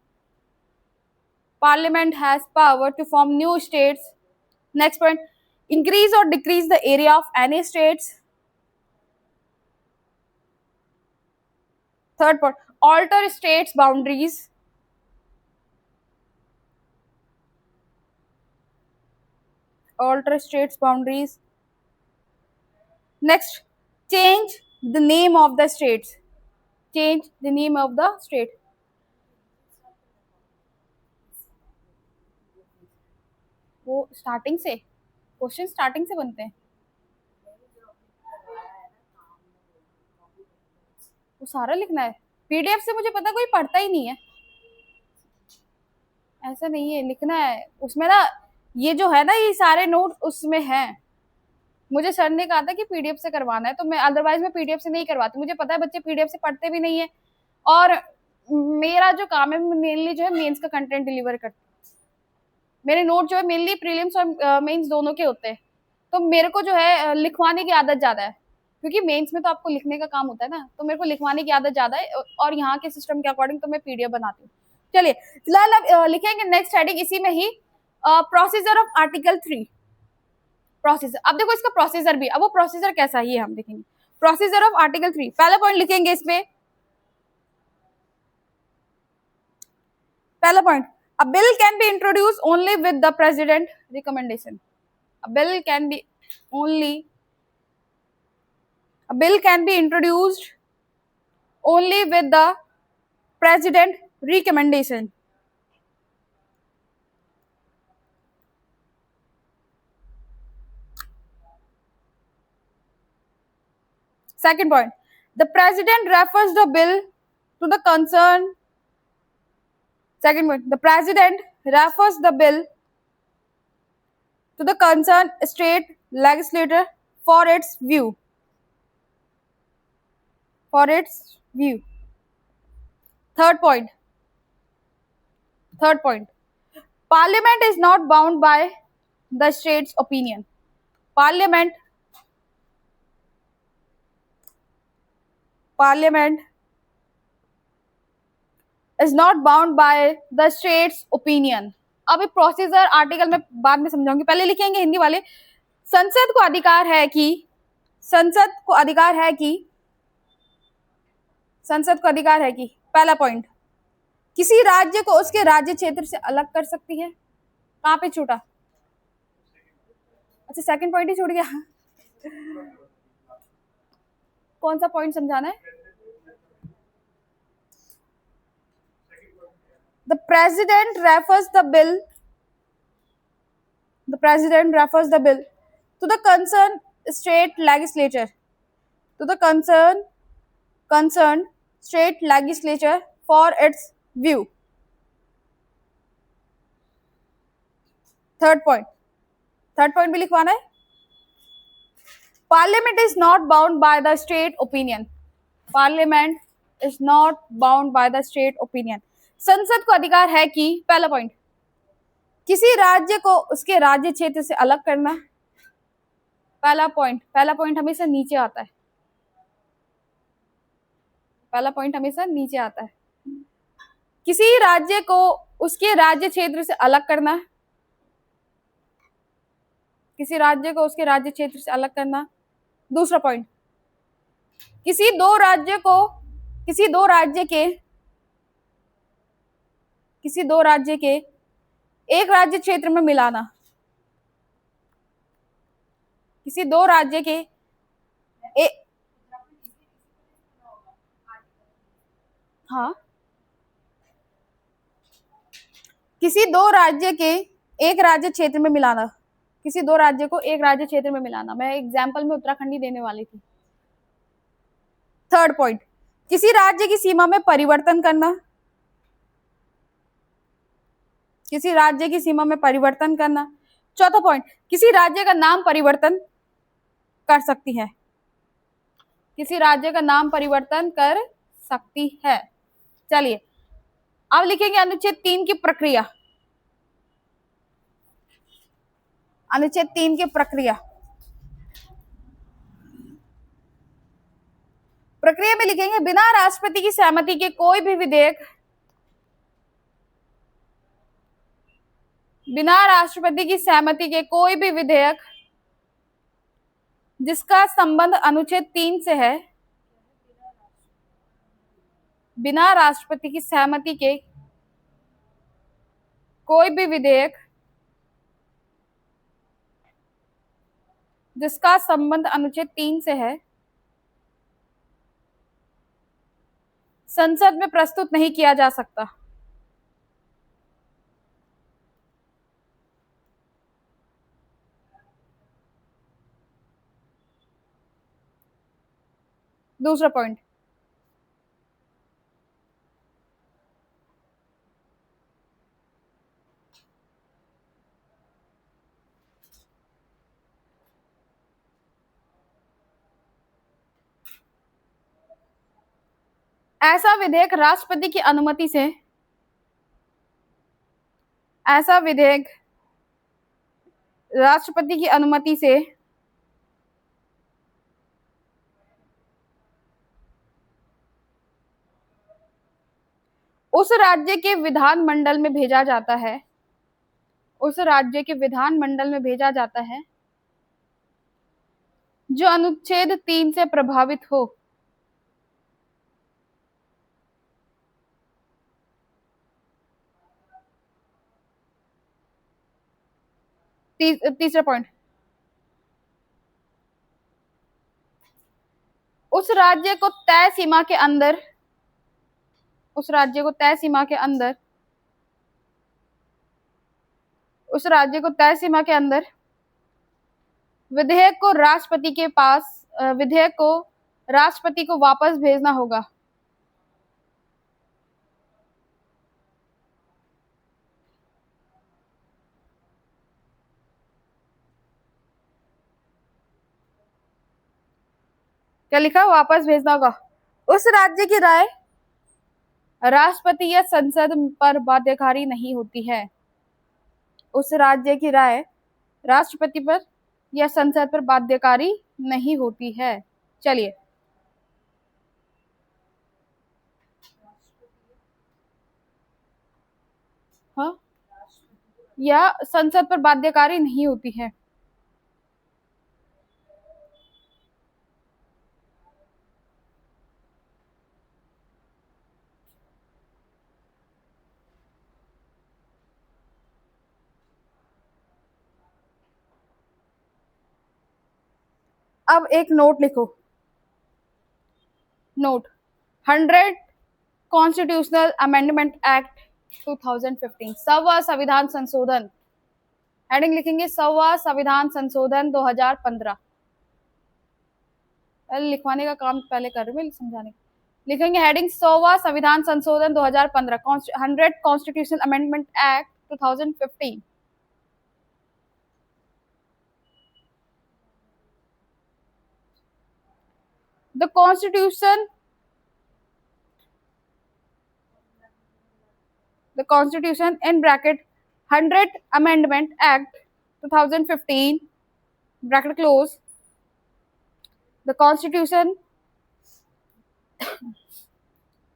parliament has power to form new states. Next point increase और decrease the area of any states. Third point alter states boundaries, next change the name of the states, वो starting से question starting से बनते हैं, वो सारा लिखना है। पीडीएफ से मुझे पता कोई पढ़ता ही नहीं है, ऐसा नहीं है, लिखना है उसमें ना, ये जो है ना ये सारे नोट उसमें हैं। मुझे सर ने कहा था कि पीडीएफ से करवाना है, तो मैं अदरवाइज मैं पीडीएफ से नहीं करवाती। मुझे पता है बच्चे पीडीएफ से पढ़ते भी नहीं है, और मेरा जो काम है मेनली जो है मेंस का कंटेंट डिलीवर करती हूँ। मेरे नोट जो है मेनली प्रीलिम्स और मेंस दोनों के होते हैं, तो मेरे को जो है लिखवाने की आदत ज्यादा है, क्योंकि मेंस में तो आपको लिखने का काम होता है ना, तो मेरे को लिखवाने की आदत ज्यादा है, और यहाँ के सिस्टम के अकॉर्डिंग तो मैं पीडीएफ बनाती हूँ। चलिए फिलहाल अब लिखेंगे नेक्स्ट हेडिंग इसी में ही, प्रोसीजर ऑफ आर्टिकल 3। प्रोसीजर, अब देखो इसका प्रोसीजर भी, अब वो प्रोसीजर कैसा है ये हम देखेंगे। प्रोसीजर ऑफ आर्टिकल 3, पहला पॉइंट लिखेंगे इसमें, पहला point a bill can be introduce only with the president recommendation. A bill can be introduced only with the president recommendation. Second point, the president refers the bill to the concerned. Second point, the president refers the bill to the concerned state legislature for its view. Third point, Parliament is not bound by the state's opinion. Parliament is not bound by the state's opinion. अब procedure article में बाद में समझाऊंगी, पहले लिखेंगे हिंदी वाले। संसद को अधिकार है कि पहला पॉइंट किसी राज्य को उसके राज्य क्षेत्र से अलग कर सकती है। कहाँ पे छूटा? अच्छा सेकंड पॉइंट ही छूट गया। कौन सा पॉइंट समझाना है? The president refers the bill to the concerned state legislature, for its view. Third point भी लिखवाना है। Parliament is not bound by the state opinion. संसद को अधिकार है कि पहला पॉइंट किसी राज्य को उसके राज्य क्षेत्र से अलग करना। पहला पॉइंट हमेशा नीचे आता है। किसी राज्य को उसके राज्य क्षेत्र से अलग करना। दूसरा पॉइंट किसी दो राज्य के एक राज्य क्षेत्र में मिलाना। किसी दो राज्य के हाँ, किसी दो राज्य के एक राज्य क्षेत्र में मिलाना, किसी दो राज्य को एक राज्य क्षेत्र में मिलाना। मैं एग्जाम्पल में उत्तराखंड देने वाली थी। थर्ड पॉइंट, किसी राज्य की सीमा में परिवर्तन करना, किसी राज्य की सीमा में परिवर्तन करना। चौथा पॉइंट, किसी राज्य का नाम परिवर्तन कर सकती है, किसी राज्य का नाम परिवर्तन कर सकती है। चलिए अब लिखेंगे अनुच्छेद 3 की प्रक्रिया। अनुच्छेद 3 की प्रक्रिया, प्रक्रिया में लिखेंगे बिना राष्ट्रपति की सहमति के कोई भी विधेयक, बिना राष्ट्रपति की सहमति के कोई भी विधेयक जिसका संबंध अनुच्छेद 3 से है, बिना राष्ट्रपति की सहमति के कोई भी विधेयक जिसका संबंध अनुच्छेद 3 से है, संसद में प्रस्तुत नहीं किया जा सकता। दूसरा पॉइंट, ऐसा विधेयक राष्ट्रपति की अनुमति से, ऐसा विधेयक राष्ट्रपति की अनुमति से उस राज्य के विधानमंडल में भेजा जाता है, उस राज्य के विधानमंडल में भेजा जाता है जो अनुच्छेद 3 से प्रभावित हो। तीसरा पॉइंट, उस राज्य को तय सीमा के अंदर, उस राज्य को तय सीमा के अंदर, उस राज्य को तय सीमा के अंदर विधेयक को राष्ट्रपति के पास, विधेयक को राष्ट्रपति को वापस भेजना होगा। क्या लिखा, वापस भेजना होगा। उस राज्य की राय राष्ट्रपति या संसद पर बाध्यकारी नहीं होती है, उस राज्य की राय राष्ट्रपति पर या संसद पर बाध्यकारी नहीं होती है। चलिए, हाँ, या संसद पर बाध्यकारी नहीं होती है। अब एक नोट लिखो, नोट 100 कॉन्स्टिट्यूशनल अमेंडमेंट एक्ट 2015, 100वां संविधान संशोधन। हेडिंग लिखेंगे 100वां संविधान संशोधन 2015। लिखवाने का काम पहले कर रही हूँ, समझाने का। लिखेंगे हेडिंग 100वां संविधान संशोधन 2015, 100 constitutional amendment act 2015। The Constitution in bracket 100 Amendment Act 2015 bracket close. The Constitution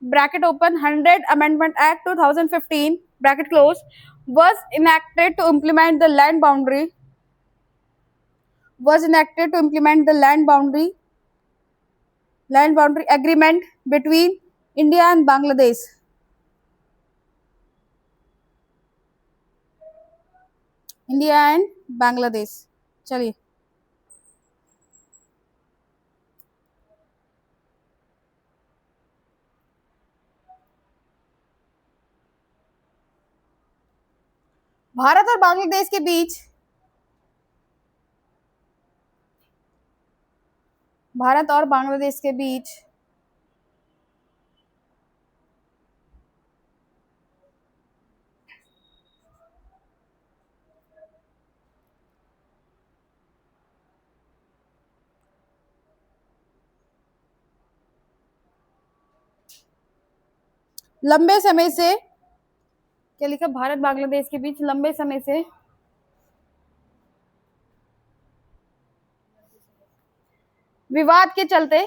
bracket open 100 Amendment Act 2015 bracket close was enacted to implement the land boundary agreement between India and Bangladesh. India and Bangladesh. चलिए, भारत और बांग्लादेश के बीच, भारत और बांग्लादेश के बीच लंबे समय से, क्या लिखा, भारत बांग्लादेश के बीच लंबे समय से विवाद के चलते,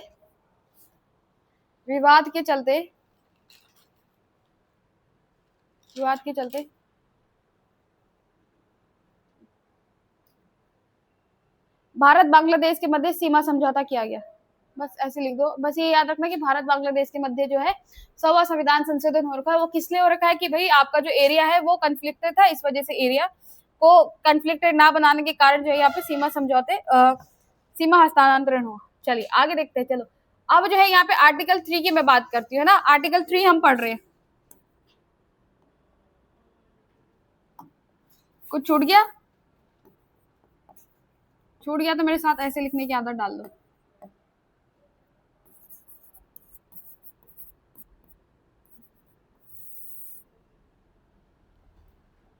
विवाद के चलते, विवाद के चलते भारत बांग्लादेश के मध्य सीमा समझौता किया गया। बस ऐसे लिख दो। बस ये याद रखना कि भारत बांग्लादेश के मध्य जो है 100वां संविधान संशोधन हो रखा है। वो किस लिए हो रखा है कि भाई आपका जो एरिया है वो कन्फ्लिक्टेड था, इस वजह से एरिया को कन्फ्लिक्टेड ना बनाने के कारण जो है यहाँ पे सीमा समझौते सीमा हस्तांतरण हुआ। चलिए आगे देखते हैं। चलो अब जो है यहाँ पे आर्टिकल 3 की मैं बात करती हूँ ना। आर्टिकल 3 हम पढ़ रहे हैं। कुछ छूट गया? छूट गया तो मेरे साथ ऐसे लिखने की आदत डाल दो।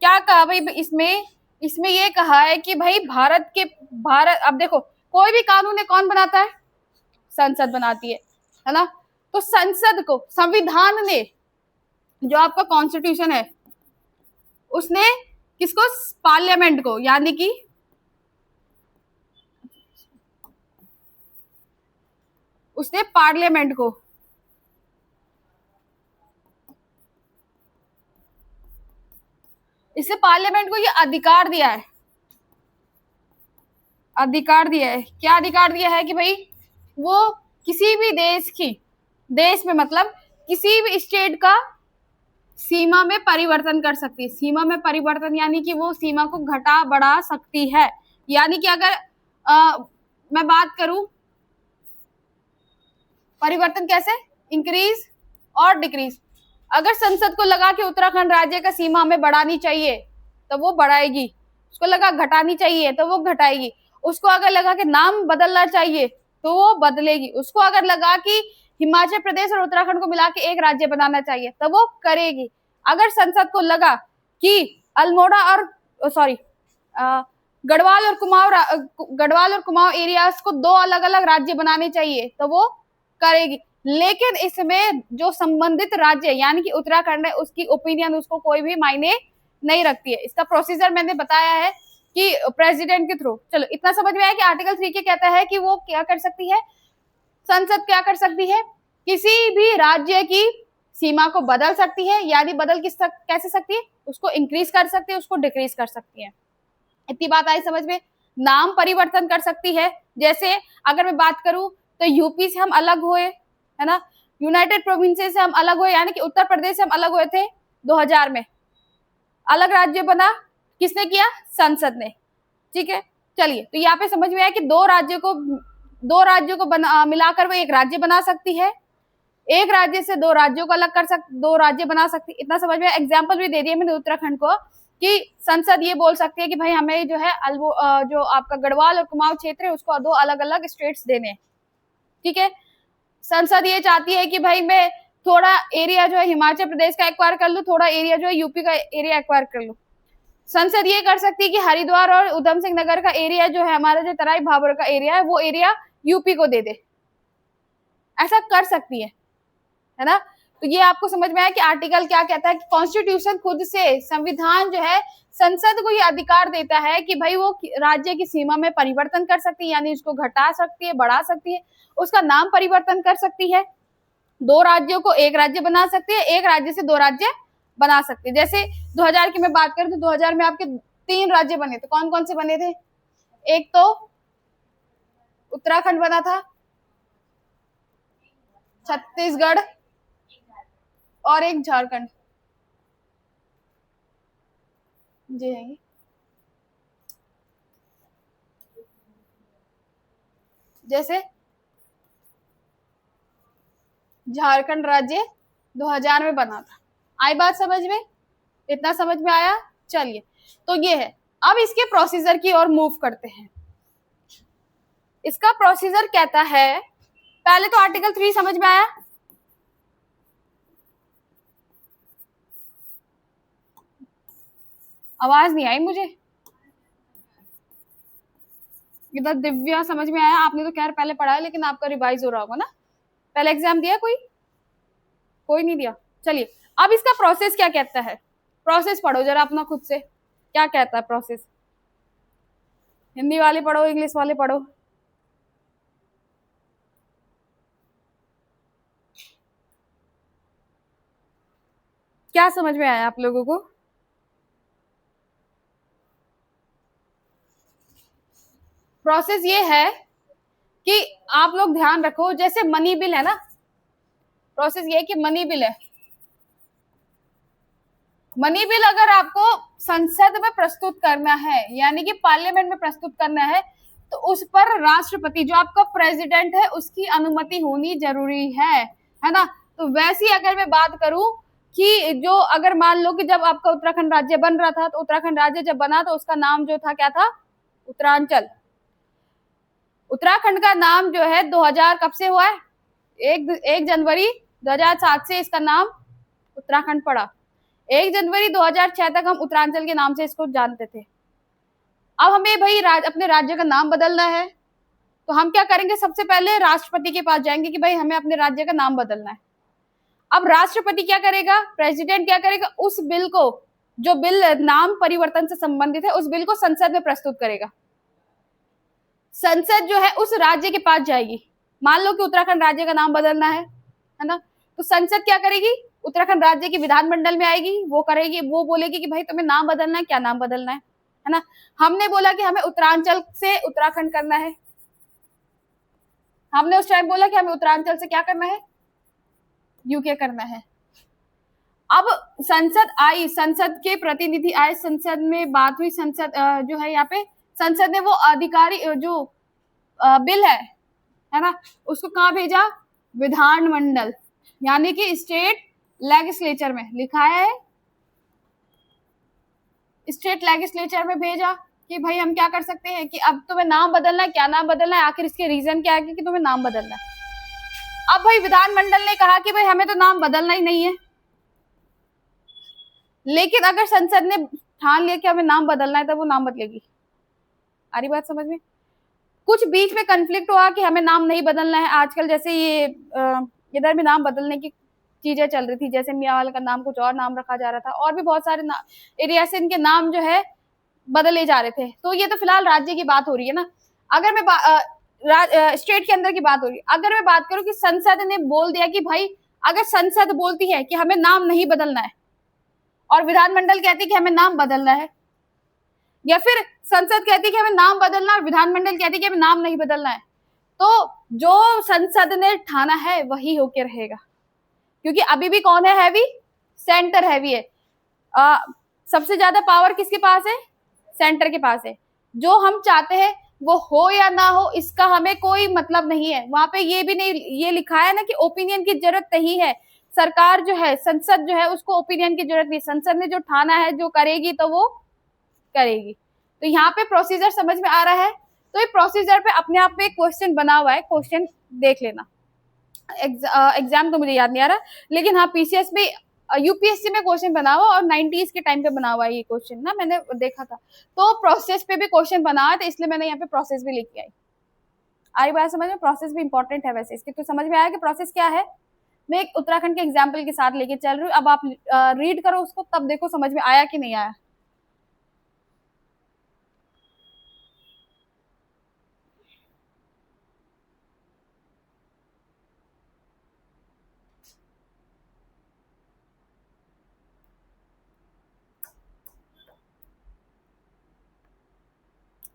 क्या कहा भाई इसमें? इसमें ये कहा है कि भाई भारत, अब देखो कोई भी कानून है कौन बनाता है? संसद बनाती है ना। तो संसद को, संविधान ने, जो आपका कॉन्स्टिट्यूशन है, उसने किसको? पार्लियामेंट को, यानी कि उसने पार्लियामेंट को इससे पार्लियामेंट को ये अधिकार दिया है। अधिकार दिया है। क्या अधिकार दिया है? कि भाई वो किसी भी देश में मतलब किसी भी स्टेट का सीमा में परिवर्तन कर सकती है। सीमा में परिवर्तन यानी कि वो सीमा को घटा बढ़ा सकती है। यानी कि अगर मैं बात करूं परिवर्तन कैसे, इंक्रीज और डिक्रीज, अगर संसद को लगा कि उत्तराखंड राज्य का सीमा हमें बढ़ानी चाहिए तो वो बढ़ाएगी, उसको लगा घटानी चाहिए तो वो घटाएगी, उसको अगर लगा कि नाम बदलना चाहिए तो वो बदलेगी, उसको अगर लगा कि हिमाचल प्रदेश और उत्तराखंड को मिला के एक राज्य बनाना चाहिए तो वो करेगी। अगर संसद को लगा कि अल्मोड़ा और गढ़वाल और कुमाऊं एरियाज को 2 अलग अलग राज्य बनाने चाहिए तो वो करेगी। लेकिन इसमें जो संबंधित राज्य यानी कि उत्तराखंड है, उसकी ओपिनियन उसको कोई भी मायने नहीं रखती है। इसका प्रोसीजर मैंने बताया है कि प्रेसिडेंट के थ्रू। चलो इतना समझ में आया कि आर्टिकल 3 के कहता है कि वो क्या कर सकती है, संसद क्या कर सकती है, किसी भी राज्य की सीमा को बदल सकती है। यानी बदल कैसे सकती है? उसको इंक्रीज कर सकती है, उसको डिक्रीज कर सकती है। इतनी बात आई समझ में। नाम परिवर्तन कर सकती है। जैसे अगर मैं बात करूं तो यूपी से हम अलग हुए, है ना, यूनाइटेड प्रोविंसेस से हम अलग हुए, यानी कि उत्तर प्रदेश से हम अलग हुए थे 2000 में, अलग राज्य बना, किसने किया? संसद ने। ठीक है, चलिए तो यहाँ पे समझ में आया कि दो राज्यों को मिलाकर वो एक राज्य बना सकती है, एक राज्य से 2 राज्यों को अलग कर 2 राज्य बना सकती है। इतना समझ में। एग्जाम्पल भी दे दिया मैंने उत्तराखंड को कि संसद ये बोल सकती है कि भाई हमें जो है जो आपका गढ़वाल और कुमाऊं क्षेत्र है उसको 2 अलग अलग स्टेट्स देने। ठीक है, संसद ये चाहती है कि भाई मैं थोड़ा एरिया जो है हिमाचल प्रदेश का एक्वायर कर लूं, थोड़ा एरिया जो है यूपी का एरिया एक्वायर कर लूं। संसद ये कर सकती है कि हरिद्वार और उधम सिंह नगर का एरिया जो है, हमारा जो तराई भाबर का एरिया है, वो एरिया यूपी को दे दे। ऐसा कर सकती है ना। तो ये आपको समझ में आया कि आर्टिकल क्या कहता है कि कॉन्स्टिट्यूशन खुद से, संविधान जो है संसद को ये अधिकार देता है कि भाई वो राज्य की सीमा में परिवर्तन कर सकती है, यानी उसको घटा सकती है, बढ़ा सकती है, उसका नाम परिवर्तन कर सकती है, 2 राज्यों को एक राज्य बना सकती है, एक राज्य से 2 राज्य बना सकती है। जैसे 2000 की मैं बात करूं तो 2000 में आपके 3 राज्य बने थे। कौन कौन से बने थे? एक तो उत्तराखंड बना था, छत्तीसगढ़ और एक झारखंड। जी है, जैसे झारखंड राज्य 2000 में बना था। आई बात समझ में? इतना समझ में आया? चलिए तो ये है। अब इसके प्रोसीजर की ओर मूव करते हैं। इसका प्रोसीजर कहता है, पहले तो आर्टिकल 3 समझ में आया? आवाज नहीं आई मुझे इधर। दिव्या समझ में आया? आपने तो खैर पहले पढ़ा है, लेकिन आपका रिवाइज हो रहा होगा ना। पहले एग्जाम दिया कोई नहीं दिया? चलिए, अब इसका प्रोसेस क्या कहता है, प्रोसेस पढ़ो जरा अपना खुद से, क्या कहता है प्रोसेस। हिंदी वाले पढ़ो, इंग्लिश वाले पढ़ो। क्या समझ में आया आप लोगों को? प्रोसेस ये है कि आप लोग ध्यान रखो, जैसे मनी बिल है ना, प्रोसेस ये है कि मनी बिल है, मनी बिल अगर आपको संसद में प्रस्तुत करना है, यानी कि पार्लियामेंट में प्रस्तुत करना है, तो उस पर राष्ट्रपति, जो आपका प्रेसिडेंट है, उसकी अनुमति होनी जरूरी है ना। तो वैसी अगर मैं बात करूं कि जो, अगर मान लो कि जब आपका उत्तराखंड राज्य बन रहा था, तो उत्तराखंड राज्य जब बना तो उसका नाम जो था क्या था? उत्तरांचल। उत्तराखंड का नाम जो है 2000 कब से हुआ है? 1 जनवरी 2007 से इसका नाम उत्तराखंड पड़ा। 1 जनवरी 2006 तक हम उत्तरांचल के नाम से इसको जानते थे। अब हमें भाई अपने राज्य का नाम बदलना है, तो हम क्या करेंगे? सबसे पहले राष्ट्रपति के पास जाएंगे कि भाई हमें अपने राज्य का नाम बदलना है। अब राष्ट्रपति क्या करेगा, प्रेसिडेंट क्या करेगा? उस बिल को, जो बिल नाम परिवर्तन से संबंधित है, उस बिल को संसद में प्रस्तुत करेगा। संसद जो है उस राज्य के पास जाएगी। मान लो कि उत्तराखंड राज्य का नाम बदलना है ना, तो संसद क्या करेगी? उत्तराखंड राज्य की विधानमंडल में आएगी, वो करेगी, वो बोलेगी कि भाई तुम्हें नाम बदलना है, क्या नाम बदलना है ना। हमने बोला कि हमें उत्तरांचल से उत्तराखंड करना है, हमने उस टाइम बोला कि हमें उत्तरांचल से क्या करना है? यूके करना है। अब संसद आई, संसद के प्रतिनिधि आए, संसद में बात हुई, संसद जो है यहाँ पे संसद ने वो अधिकारी जो बिल है ना, उसको कहाँ भेजा? विधानमंडल, यानी कि स्टेट लेजिस्लेचर में लिखा है, स्टेट लेजिस्लेचर में भेजा कि भाई हम क्या कर सकते हैं कि अब तुम्हें नाम बदलना है, क्या नाम बदलना है, आखिर इसके रीजन क्या है कि तुम्हें नाम बदलना है। अब भाई विधानमंडल ने कहा कि भाई हमें तो नाम बदलना ही नहीं है, लेकिन अगर संसद ने ठान लिया कि हमें नाम बदलना है, तो वो नाम बदलेगी। आ रही बात समझ में? कुछ बीच में कन्फ्लिक्ट हुआ कि हमें नाम नहीं बदलना है, आजकल जैसे ये इधर भी नाम बदलने की चीजें चल रही थी, जैसे मियावाला का नाम कुछ और नाम रखा जा रहा था, और भी बहुत सारे एरिया से इनके नाम जो है बदले जा रहे थे। तो ये तो फिलहाल राज्य की बात हो रही है ना। अगर मैं स्टेट के अंदर की बात हो रही है, अगर मैं बात करूं कि संसद ने बोल दिया कि भाई, अगर संसद बोलती है कि हमें नाम नहीं बदलना है और विधानमंडल कहती है कि हमें नाम बदलना है, या फिर संसद कहती है कि हमें नाम बदलना है और विधानमंडल कहती है कि हमें नाम नहीं बदलना है, तो जो संसद ने ठाना है वही होके रहेगा, क्योंकि अभी भी कौन है हैवी? सेंटर हैवी है। सबसे ज्यादा पावर किसके पास है? सेंटर के पास है। जो हम चाहते हैं वो हो या ना हो, इसका हमें कोई मतलब नहीं है। वहां पे ये भी नहीं ये लिखा है ना कि ओपिनियन की जरूरत नहीं है। सरकार जो है, संसद जो है, उसको ओपिनियन की जरूरत नहीं, संसद ने जो ठाना है, जो करेगी तो वो करेगी। तो यहाँ पे प्रोसीजर समझ में आ रहा है? तो ये प्रोसीजर पे अपने आप में एक क्वेश्चन बना हुआ है, क्वेश्चन देख लेना। एग्जाम तो मुझे याद नहीं आ रहा, लेकिन हाँ पीसीएस में, यूपीएससी में क्वेश्चन बना हुआ, और 90s के टाइम पे बना हुआ है ये क्वेश्चन ना, मैंने देखा था। तो प्रोसेस पे भी क्वेश्चन बना हुआ है, तो इसलिए मैंने यहाँ पे प्रोसेस भी लिख के आई। आई बात समझ में? प्रोसेस भी इंपॉर्टेंट है वैसे इसके। तो समझ में आया कि प्रोसेस क्या है। मैं एक उत्तराखंड के एग्जाम्पल के साथ लेके चल रही हूँ, अब आप रीड करो उसको, तब देखो समझ में आया कि नहीं आया।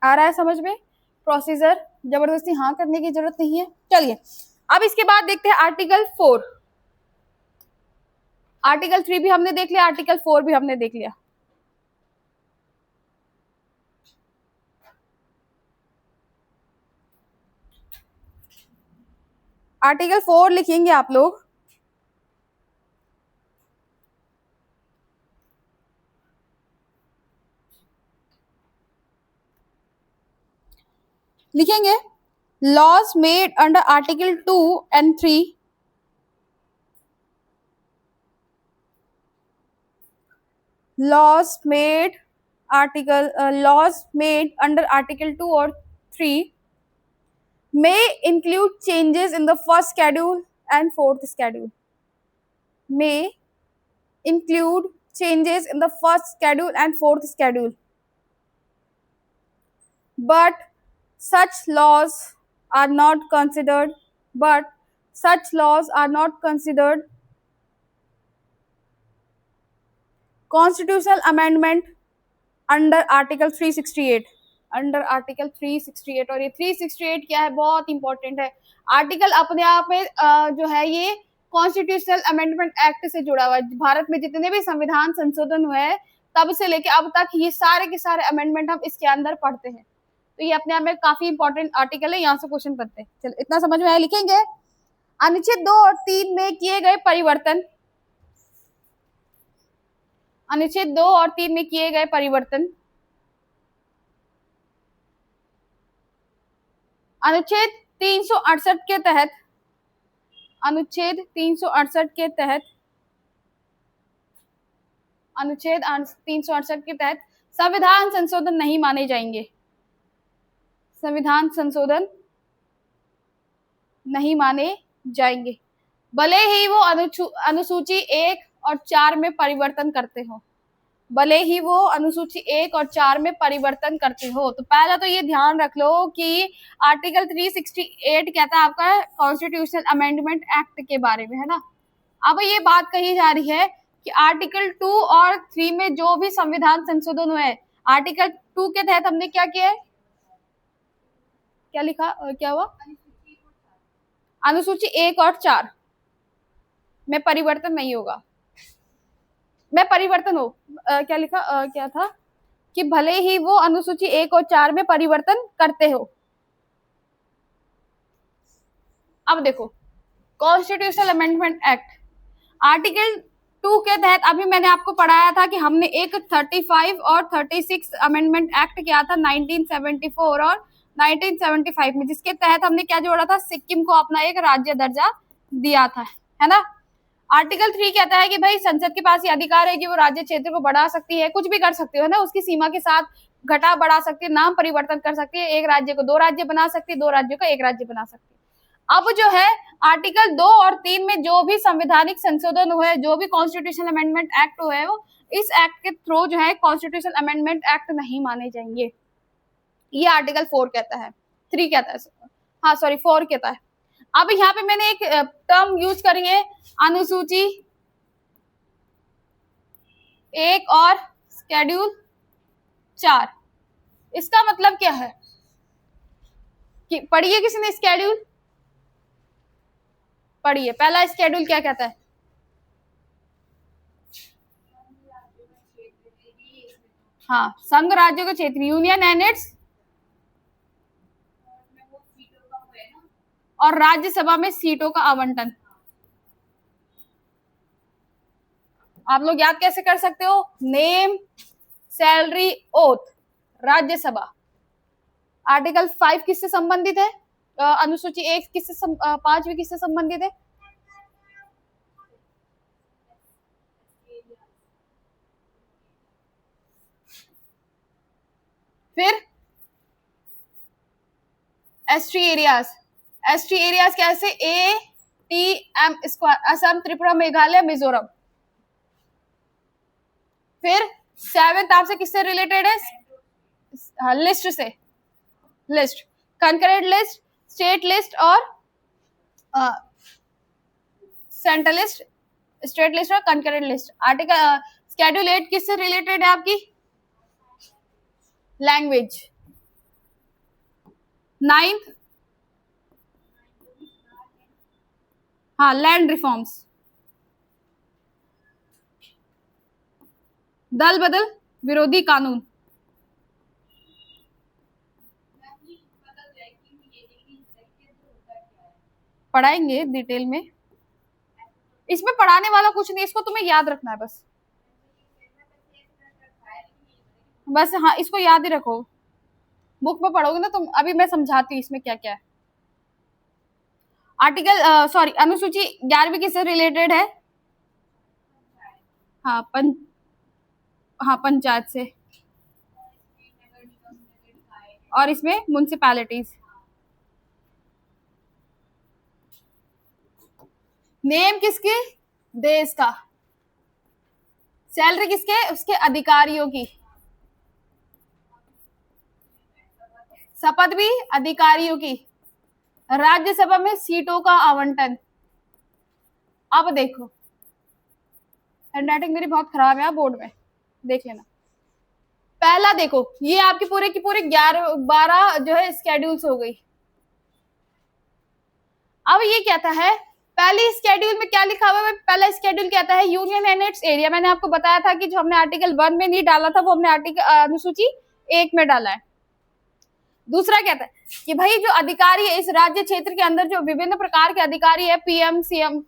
आ रहा है समझ में? प्रोसीजर जबरदस्ती हाँ करने की जरूरत नहीं है। चलिए, अब इसके बाद देखते हैं आर्टिकल 4। आर्टिकल 3 भी हमने देख लिया, आर्टिकल 4 भी हमने देख लिया। आर्टिकल 4 लिखेंगे आप लोग। लिखेंगे laws made under article 2 and 3 laws made laws made under article 2 or 3 may include changes in the first schedule and fourth schedule. May include changes in the first schedule and fourth schedule, but such laws are not considered constitutional amendment under article 368 under article 368 और ये 368 क्या है, बहुत important है। Article अपने आप में जो है ये कॉन्स्टिट्यूशनल अमेंडमेंट एक्ट से जुड़ा हुआ है। भारत में जितने भी संविधान संशोधन हुए हैं तब से लेके अब तक ये सारे के सारे अमेंडमेंट हम इसके अंदर पढ़ते हैं, तो ये अपने आप में काफी इंपॉर्टेंट आर्टिकल है। यहाँ से क्वेश्चन करते हैं, चलो इतना समझ में आया। लिखेंगे अनुच्छेद 2 और 3 में किए गए परिवर्तन, अनुच्छेद 2 और 3 में किए गए परिवर्तन अनुच्छेद 368 के तहत, अनुच्छेद 368 के तहत, अनुच्छेद 368 के तहत संविधान संशोधन नहीं माने जाएंगे, संविधान संशोधन नहीं माने जाएंगे, भले ही वो अनुसूची 1 और 4 में परिवर्तन करते हो, भले ही वो अनुसूची 1 और 4 में परिवर्तन करते हो। तो पहला तो ये ध्यान रख लो कि आर्टिकल 368 कहता है आपका कॉन्स्टिट्यूशनल अमेंडमेंट एक्ट के बारे में, है ना। अब ये बात कही जा रही है कि आर्टिकल 2 और 3 में जो भी संविधान संशोधन हुए, आर्टिकल 2 के तहत हमने क्या किया है, क्या लिखा, क्या हुआ, अनुसूची 1 और 4 में परिवर्तन नहीं होगा, में परिवर्तन हो, क्या लिखा, क्या था कि भले ही वो अनुसूची 1 और 4 में परिवर्तन करते हो। अब देखो कॉन्स्टिट्यूशनल अमेंडमेंट एक्ट आर्टिकल 2 के तहत अभी मैंने आपको पढ़ाया था कि हमने एक 35 और 36 अमेंडमेंट एक्ट किया था 1974 और 1975 में, जिसके तहत हमने क्या जोड़ा था, सिक्किम को अपना एक राज्य दर्जा दिया था, है ना। आर्टिकल 3 कहता है कि भाई संसद के पास ये अधिकार है कि वो राज्य क्षेत्र को बढ़ा सकती है, कुछ भी कर सकती है ना, उसकी सीमा के साथ घटा बढ़ा सकती है, नाम परिवर्तन कर सकती है, एक राज्य को 2 राज्य बना सकती है, 2 राज्यों का 1 राज्य बना सकती है। अब जो है आर्टिकल 2 और 3 में जो भी संवैधानिक संशोधन हुए, जो भी कॉन्स्टिट्यूशनल अमेंडमेंट एक्ट हुए, वो इस एक्ट के थ्रू जो है कॉन्स्टिट्यूशनल अमेंडमेंट एक्ट नहीं माने जाएंगे, ये आर्टिकल 4 कहता है, 3 कहता है, हाँ सॉरी 4 कहता है। अब यहाँ पे मैंने एक टर्म यूज करी है, अनुसूची 1 और शेड्यूल 4। इसका मतलब क्या है कि पढ़िए किसी ने शेड्यूल पढ़िए, पहला शेड्यूल क्या कहता है, हाँ संघ राज्यों के क्षेत्र, यूनियन एंड इट्स, और राज्यसभा में सीटों का आवंटन। आप लोग याद कैसे कर सकते हो, name, salary, oath, Rajya Sabha. Article 5 किससे संबंधित है, अनुसूची 1 किससे 5वीं किससे संबंधित है, फिर एसटी एरियाज, एसटी एरियाज कैसे, ATM असम, त्रिपुरा, मेघालय, मिजोरम। फिर 7th आपसे किससे रिलेटेड है, लिस्ट से, list, concurrent list, state list और सेंट्रल लिस्ट, स्टेट लिस्ट और कंकरेंट लिस्ट। आर्टिकल शेड्यूल 8 किससे रिलेटेड है आपकी, लैंग्वेज। 9th हाँ लैंड रिफॉर्म्स, दल बदल विरोधी कानून। पढ़ाएंगे डिटेल में, इसमें पढ़ाने वाला कुछ नहीं, इसको तुम्हें याद रखना है बस, बस हाँ इसको याद ही रखो। बुक में पढ़ोगे ना तुम, अभी मैं समझाती हूँ इसमें क्या क्या है। आर्टिकल सॉरी अनुसूची 11वीं किससे रिलेटेड है? हाँ हाँ पंचायत से, और इसमें म्युनिसिपैलिटीज। नेम किसके? देश का। सैलरी किसके? उसके अधिकारियों की। शपथ भी अधिकारियों की। राज्यसभा में सीटों का आवंटन। अब देखो, हैंडराइटिंग मेरी बहुत खराब है बोर्ड में, देख लेना। पहला देखो, ये आपके पूरे की पूरे 11-12 जो है स्केड्यूल्स हो गई। अब ये कहता है, पहले स्केड्यूल में क्या लिखा हुआ है? पहला स्केड्यूल कहता है यूनियन एंड इट्स एरिया। मैंने आपको बताया था कि जो हमने आर्टिकल 1 में नहीं डाला था वो हमने आर्टिकल अनुसूची 1 में डाला है। दूसरा कहता है कि भाई जो अधिकारी है इस राज्य क्षेत्र के अंदर, जो विभिन्न प्रकार के अधिकारी है, पीएम सीएम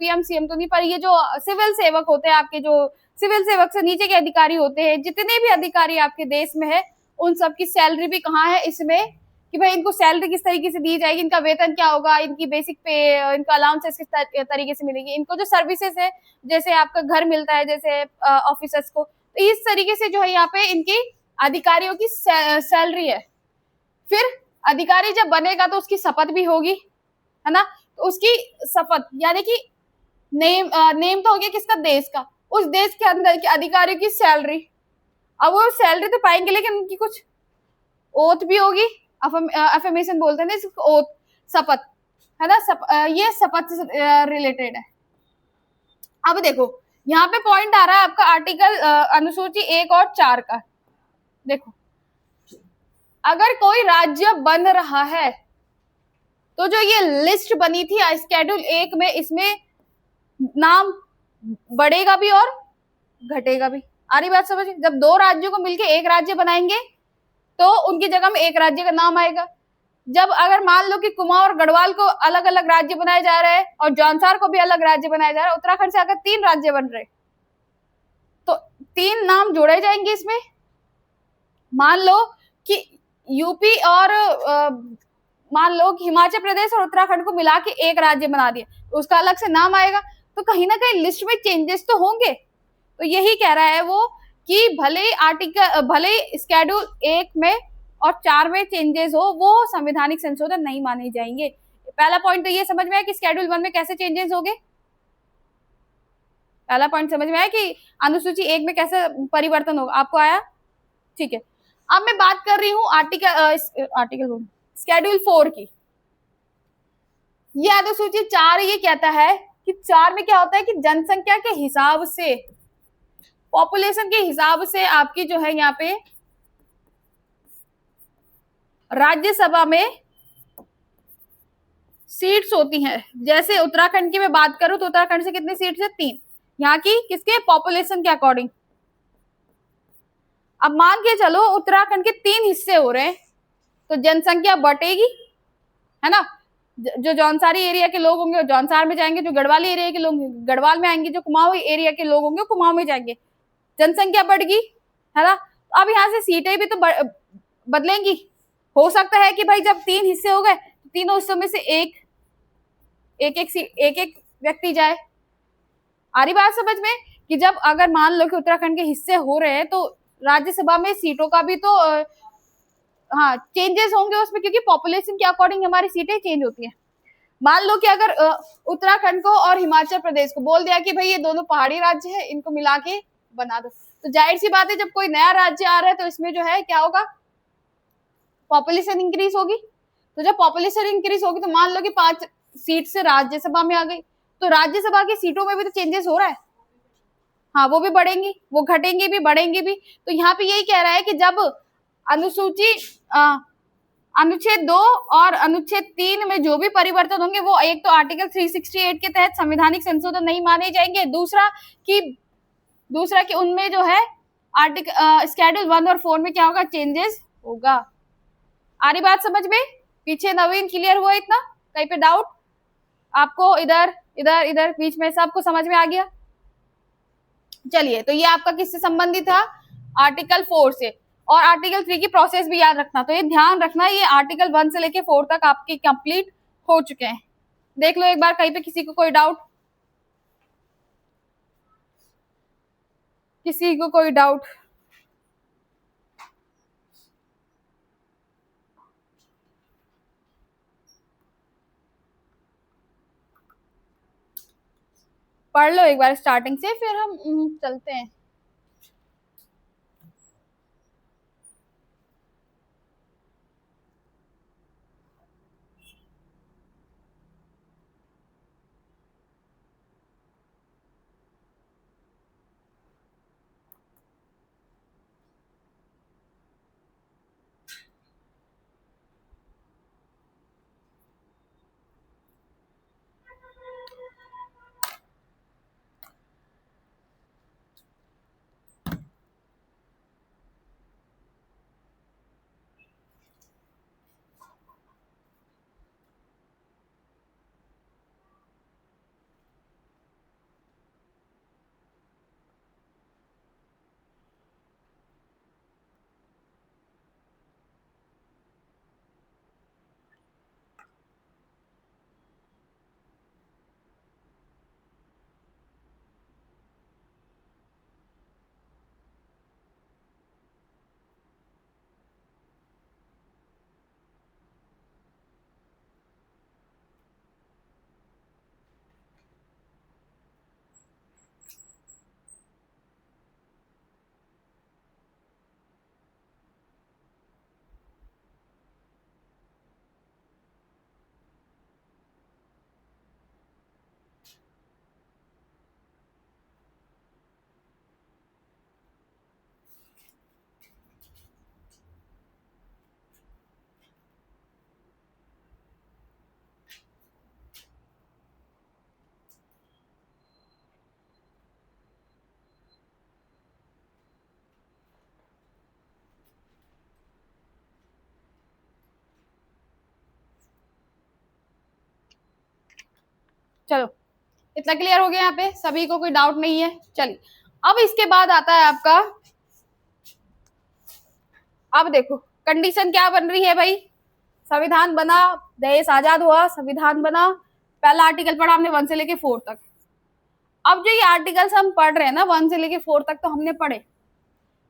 तो नहीं, पर ये जो सिविल सेवक होते हैं आपके, जो सिविल सेवक से नीचे के अधिकारी होते हैं, जितने भी अधिकारी आपके देश में है, उन सबकी सैलरी भी कहाँ है इसमें, कि भाई इनको सैलरी किस तरीके से दी जाएगी, इनका वेतन क्या होगा, इनकी बेसिक पे, इनका अलाउंसेस किस तरीके से मिलेगी, इनको जो सर्विसेज है, जैसे आपका घर मिलता है जैसे ऑफिसर्स को, तो इस तरीके से जो है यहाँ पे इनकी अधिकारियों की सैलरी है। फिर अधिकारी जब बनेगा तो उसकी शपथ भी होगी, है ना, तो उसकी शपथ यानी कि नेम तो हो गया किसका? देश का। उस देश के अंदर के अधिकारियों की सैलरी, अब वो सैलरी तो पाएंगे लेकिन उनकी कुछ ओथ भी होगी, अफर्मेशन बोलते हैं ना इसको, ओथ, शपथ, है ना, ये शपथ से रिलेटेड है। अब देखो यहाँ पे पॉइंट आ रहा है आपका आर्टिकल अनुसूची 1 और 4 का। देखो, अगर कोई राज्य बन रहा है तो जो ये लिस्ट बनी थी स्केड्यूल 1 में, इसमें नाम बढ़ेगा भी और घटेगा भी। आ रही बात समझ? जब दो राज्यों को मिलके एक राज्य बनाएंगे तो उनकी जगह में एक राज्य का नाम आएगा। जब अगर मान लो कि कुमाऊं और गढ़वाल को अलग अलग राज्य बनाए जा रहे हैं और जौनसार को भी अलग राज्य बनाया जा रहा है, उत्तराखंड से अगर 3 राज्य बन रहे तो 3 नाम जोड़े जाएंगे इसमें। मान लो कि यूपी और मान लो कि हिमाचल प्रदेश और उत्तराखंड को मिला के एक राज्य बना दिया, तो उसका अलग से नाम आएगा, तो कहीं ना कहीं लिस्ट में चेंजेस तो होंगे। तो यही कह रहा है वो कि भले स्केड्यूल 1 में और 4 में चेंजेस हो, वो संवैधानिक संशोधन नहीं माने जाएंगे। पहला पॉइंट तो ये समझ में आया कि स्केड्यूल 1 में कैसे चेंजेस होंगे। पहला पॉइंट समझ में आया कि अनुसूची 1 में कैसे परिवर्तन होगा, आपको आया? ठीक है। अब मैं बात कर रही हूँ आर्टिकल स्केड्यूल 4 की। ये अनुसूची 4 ये कहता है कि 4 में क्या होता है कि जनसंख्या के हिसाब से, पॉपुलेशन के हिसाब से आपकी जो है यहाँ पे राज्यसभा में सीट्स होती हैं। जैसे उत्तराखंड की मैं बात करूं तो उत्तराखंड से कितनी सीट्स है? 3। यहाँ की किसके? पॉपुलेशन के अकॉर्डिंग। अब मान के चलो उत्तराखंड के 3 हिस्से हो रहे हैं तो जनसंख्या बटेगी, है ना। जो जौनसारी एरिया के लोग होंगे वो जौनसार में जाएंगे, जो गढ़वाली एरिया के लोग गढ़वाल में आएंगे, जो कुमाऊं एरिया के लोग होंगे कुमाऊं में जाएंगे, जनसंख्या बढ़गी, है ना। अब यहाँ से सीटें भी तो बदलेंगी। हो सकता है कि भाई जब 3 हिस्से हो गए, तीनों हिस्सों में से एक व्यक्ति जाए। आ रही बात समझ में? कि जब अगर मान लो कि उत्तराखंड के हिस्से हो रहे हैं तो राज्यसभा में सीटों का भी तो हाँ चेंजेस होंगे उसमें, क्योंकि पॉपुलेशन के अकॉर्डिंग हमारी सीटें चेंज होती हैं। मान लो कि अगर उत्तराखंड को और हिमाचल प्रदेश को बोल दिया कि भाई ये दोनों पहाड़ी राज्य है, इनको मिला के बना दो, तो जाहिर सी बात है जब कोई नया राज्य आ रहा है तो इसमें जो है क्या होगा? पॉपुलेशन इंक्रीज होगी। तो जब पॉपुलेशन इंक्रीज होगी तो मान लो कि 5 सीट से राज्यसभा में आ गई, तो राज्यसभा की सीटों में भी तो चेंजेस हो रहा है। हाँ वो भी बढ़ेंगी, वो घटेंगी भी, बढ़ेंगी भी। तो यहाँ पे यही कह रहा है कि जब अनुसूची अनुच्छेद 2 और अनुच्छेद 3 में जो भी परिवर्तन होंगे वो एक तो आर्टिकल 368 के तहत संवैधानिक संशोधन नहीं माने जाएंगे, दूसरा कि उनमें जो है आर्टिकल स्केड्यूल 1 और 4 में क्या होगा? चेंजेस होगा। आ रही बात समझ में? पीछे नवीन क्लियर हुआ? इतना कहीं पे डाउट आपको? इधर इधर इधर बीच में सबको समझ में आ गया? चलिए, तो ये आपका किससे संबंधित था? आर्टिकल 4 से। और आर्टिकल 3 की प्रोसेस भी याद रखना। तो ये ध्यान रखना, ये आर्टिकल 1 से लेके 4 तक आपके कंप्लीट हो चुके हैं। देख लो एक बार कहीं पे किसी को कोई डाउट, किसी को कोई डाउट? पढ़ लो एक बार स्टार्टिंग से, फिर हम चलते हैं। चलो इतना क्लियर हो गया, यहाँ पे सभी को कोई डाउट नहीं है। चलिए अब इसके बाद आता है आपका, अब देखो कंडीशन क्या बन रही है भाई। संविधान बना, देश आजाद हुआ, संविधान बना, पहला आर्टिकल पढ़ा हमने 1 से लेके 4 तक। अब जो ये आर्टिकल्स हम पढ़ रहे हैं ना 1 से लेके 4 तक, तो हमने पढ़े,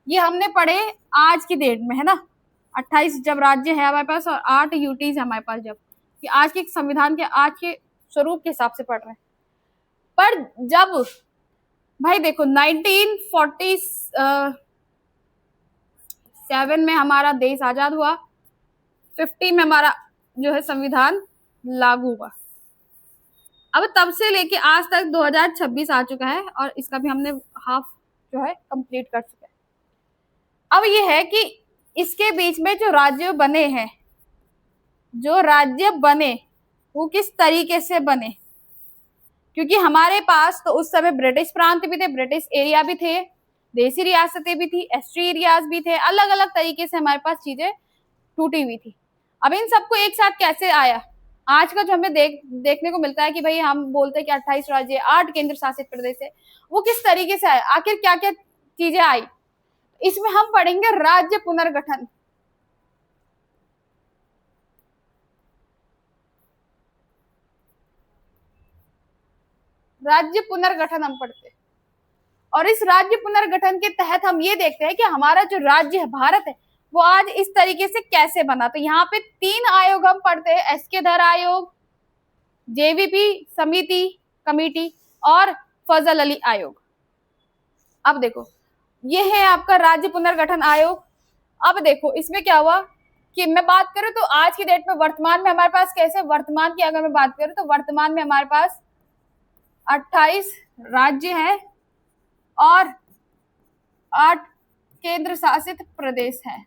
ये हमने पढ़े आज की डेट में, है ना। 28 जब राज्य है हमारे पास और 8 यूटीज है हमारे पास, जब कि आज के संविधान के आज के स्वरूप के हिसाब से पढ़ रहे हैं। पर जब भाई देखो 1947 में हमारा देश आजाद हुआ, 50 में हमारा जो है संविधान लागू हुआ। अब तब से लेके आज तक 2026 आ चुका है और इसका भी हमने हाफ जो है कंप्लीट कर चुके हैं। अब ये है कि इसके बीच में जो राज्य बने हैं, जो राज्य बने वो किस तरीके से बने, क्योंकि हमारे पास तो उस समय ब्रिटिश प्रांत भी थे, ब्रिटिश एरिया भी थे, देसी रियासतें भी थी, एस्ट्री एरियाज भी थे, अलग अलग तरीके से हमारे पास चीजें टूटी हुई थी। अब इन सबको एक साथ कैसे आया, आज का जो हमें देखने को मिलता है कि भाई हम बोलते हैं कि 28 राज्य, 8 केंद्र शासित प्रदेश है, वो किस तरीके से आया, आखिर क्या क्या चीजें आई, इसमें हम पढ़ेंगे राज्य पुनर्गठन। राज्य पुनर्गठन हम पढ़ते हैं और इस राज्य पुनर्गठन के तहत हम ये देखते हैं कि हमारा जो राज्य है भारत है वो आज इस तरीके से कैसे बना। तो यहाँ पे 3 आयोग हम पढ़ते हैं, एसके धर आयोग, जेवीपी समिति कमिटी और फजल अली आयोग। अब देखो ये है आपका राज्य पुनर्गठन आयोग। अब देखो इसमें क्या हुआ कि मैं बात करूं तो आज की डेट में वर्तमान में हमारे पास कैसे, वर्तमान की अगर मैं बात करूं तो वर्तमान में हमारे पास 28 राज्य है और 8 केंद्र शासित प्रदेश है।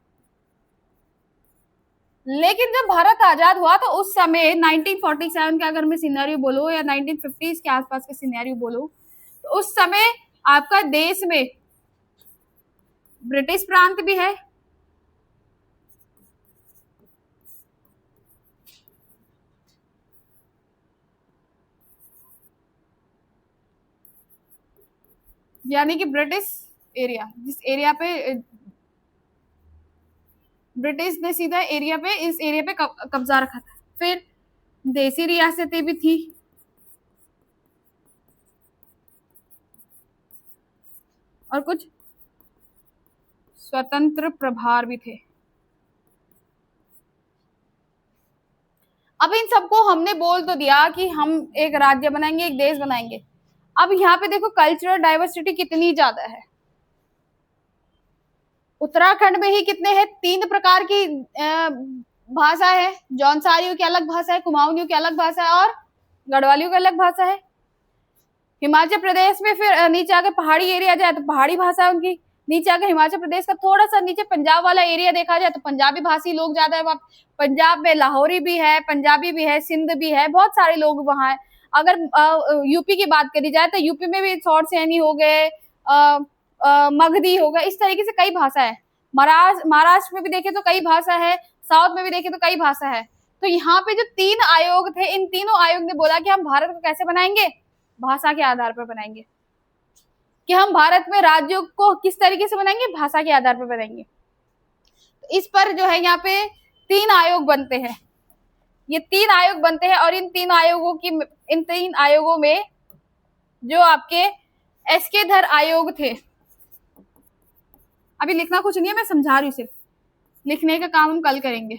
लेकिन जब भारत आजाद हुआ तो उस समय 1947 का अगर मैं सिनेरियो बोलूं या 1950s के आसपास के सिनेरियो बोलूं, तो उस समय आपका देश में ब्रिटिश प्रांत भी है, यानी कि ब्रिटिश एरिया, जिस एरिया पे ब्रिटिश ने सीधा एरिया पे, इस एरिया पे कब्जा रखा था। फिर देसी रियासतें भी थी, और कुछ स्वतंत्र प्रभार भी थे। अब इन सबको हमने बोल तो दिया कि हम एक राज्य बनाएंगे, एक देश बनाएंगे। अब यहाँ पे देखो कल्चरल डाइवर्सिटी कितनी ज्यादा है। उत्तराखंड में ही कितने हैं, 3 प्रकार की भाषा है। जौनसारियों की अलग भाषा है, कुमाऊनियों की अलग भाषा है, और गढ़वालियों की अलग भाषा है। हिमाचल प्रदेश में फिर नीचे आकर पहाड़ी एरिया जाए तो पहाड़ी भाषा है उनकी। नीचे आकर हिमाचल प्रदेश का थोड़ा सा नीचे पंजाब वाला एरिया देखा जाए तो पंजाबी भाषी लोग ज्यादा है वहाँ। पंजाब में लाहौरी भी है, पंजाबी भी है, सिंध भी है, बहुत सारे लोग वहाँ है। अगर यूपी की बात करी जाए तो यूपी में भी शॉर्ट सैनी हो गए, मगधी हो गए, इस तरीके से कई भाषा है। महाराष्ट्र में भी देखे तो कई भाषा है, साउथ में भी देखे तो कई भाषा है। तो यहाँ पे जो 3 आयोग थे, इन तीनों आयोग ने बोला कि हम भारत को कैसे बनाएंगे, भाषा के आधार पर बनाएंगे। कि हम भारत में राज्यों को किस तरीके से बनाएंगे, भाषा के आधार पर बनाएंगे। तो इस पर जो है यहाँ पे 3 आयोग बनते हैं। ये 3 आयोग बनते हैं, और इन 3 आयोगों में जो आपके एसके धर आयोग थे, अभी लिखना कुछ नहीं है, मैं समझा रही हूँ, सिर्फ लिखने का काम हम कल करेंगे।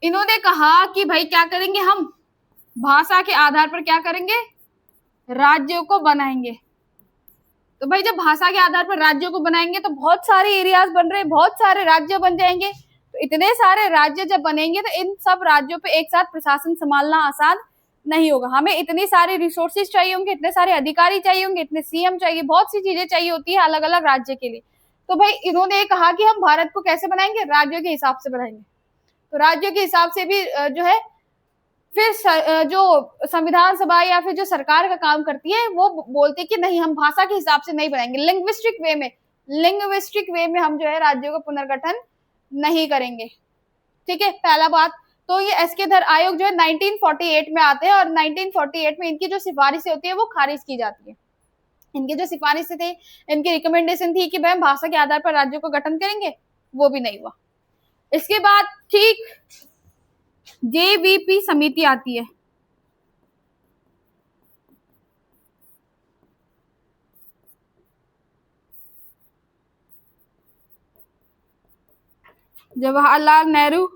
इन्होंने कहा कि भाई क्या करेंगे, हम भाषा के आधार पर क्या करेंगे, राज्यों को बनाएंगे। तो भाई जब भाषा के आधार पर राज्यों को बनाएंगे तो बहुत सारे एरियाज बन रहे हैं, बहुत सारे राज्य बन जाएंगे। तो इतने सारे राज्य जब बनेंगे तो इन सब राज्यों पे एक साथ प्रशासन संभालना आसान नहीं होगा। हमें इतनी सारी रिसोर्सेज चाहिए होंगे, इतने सारे अधिकारी चाहिए होंगे, इतने सीएम चाहिए, बहुत सी चीजें चाहिए होती है अलग अलग राज्य के लिए। तो भाई इन्होंने कहा कि हम भारत को कैसे बनाएंगे, राज्यों के हिसाब से बनाएंगे। तो राज्यों के हिसाब से भी जो है फिर जो संविधान सभा या फिर जो सरकार का काम करती है वो बोलते कि नहीं, हम भाषा के हिसाब से नहीं बनाएंगे, लिंग्विस्टिक वे में हम जो है राज्यों का पुनर्गठन नहीं करेंगे। ठीक है, पहला बात। तो ये एसके धर आयोग जो है 1948 में आते हैं, और 1948 में इनकी जो सिफारिशें होती है वो खारिज की जाती है। इनकी जो सिफारिशें थी, इनकी रिकमेंडेशन थी कि भाई भाषा के आधार पर राज्यों को गठन करेंगे, वो भी नहीं हुआ। इसके बाद ठीक जेवीपी समिति आती है। जवाहरलाल नेहरू,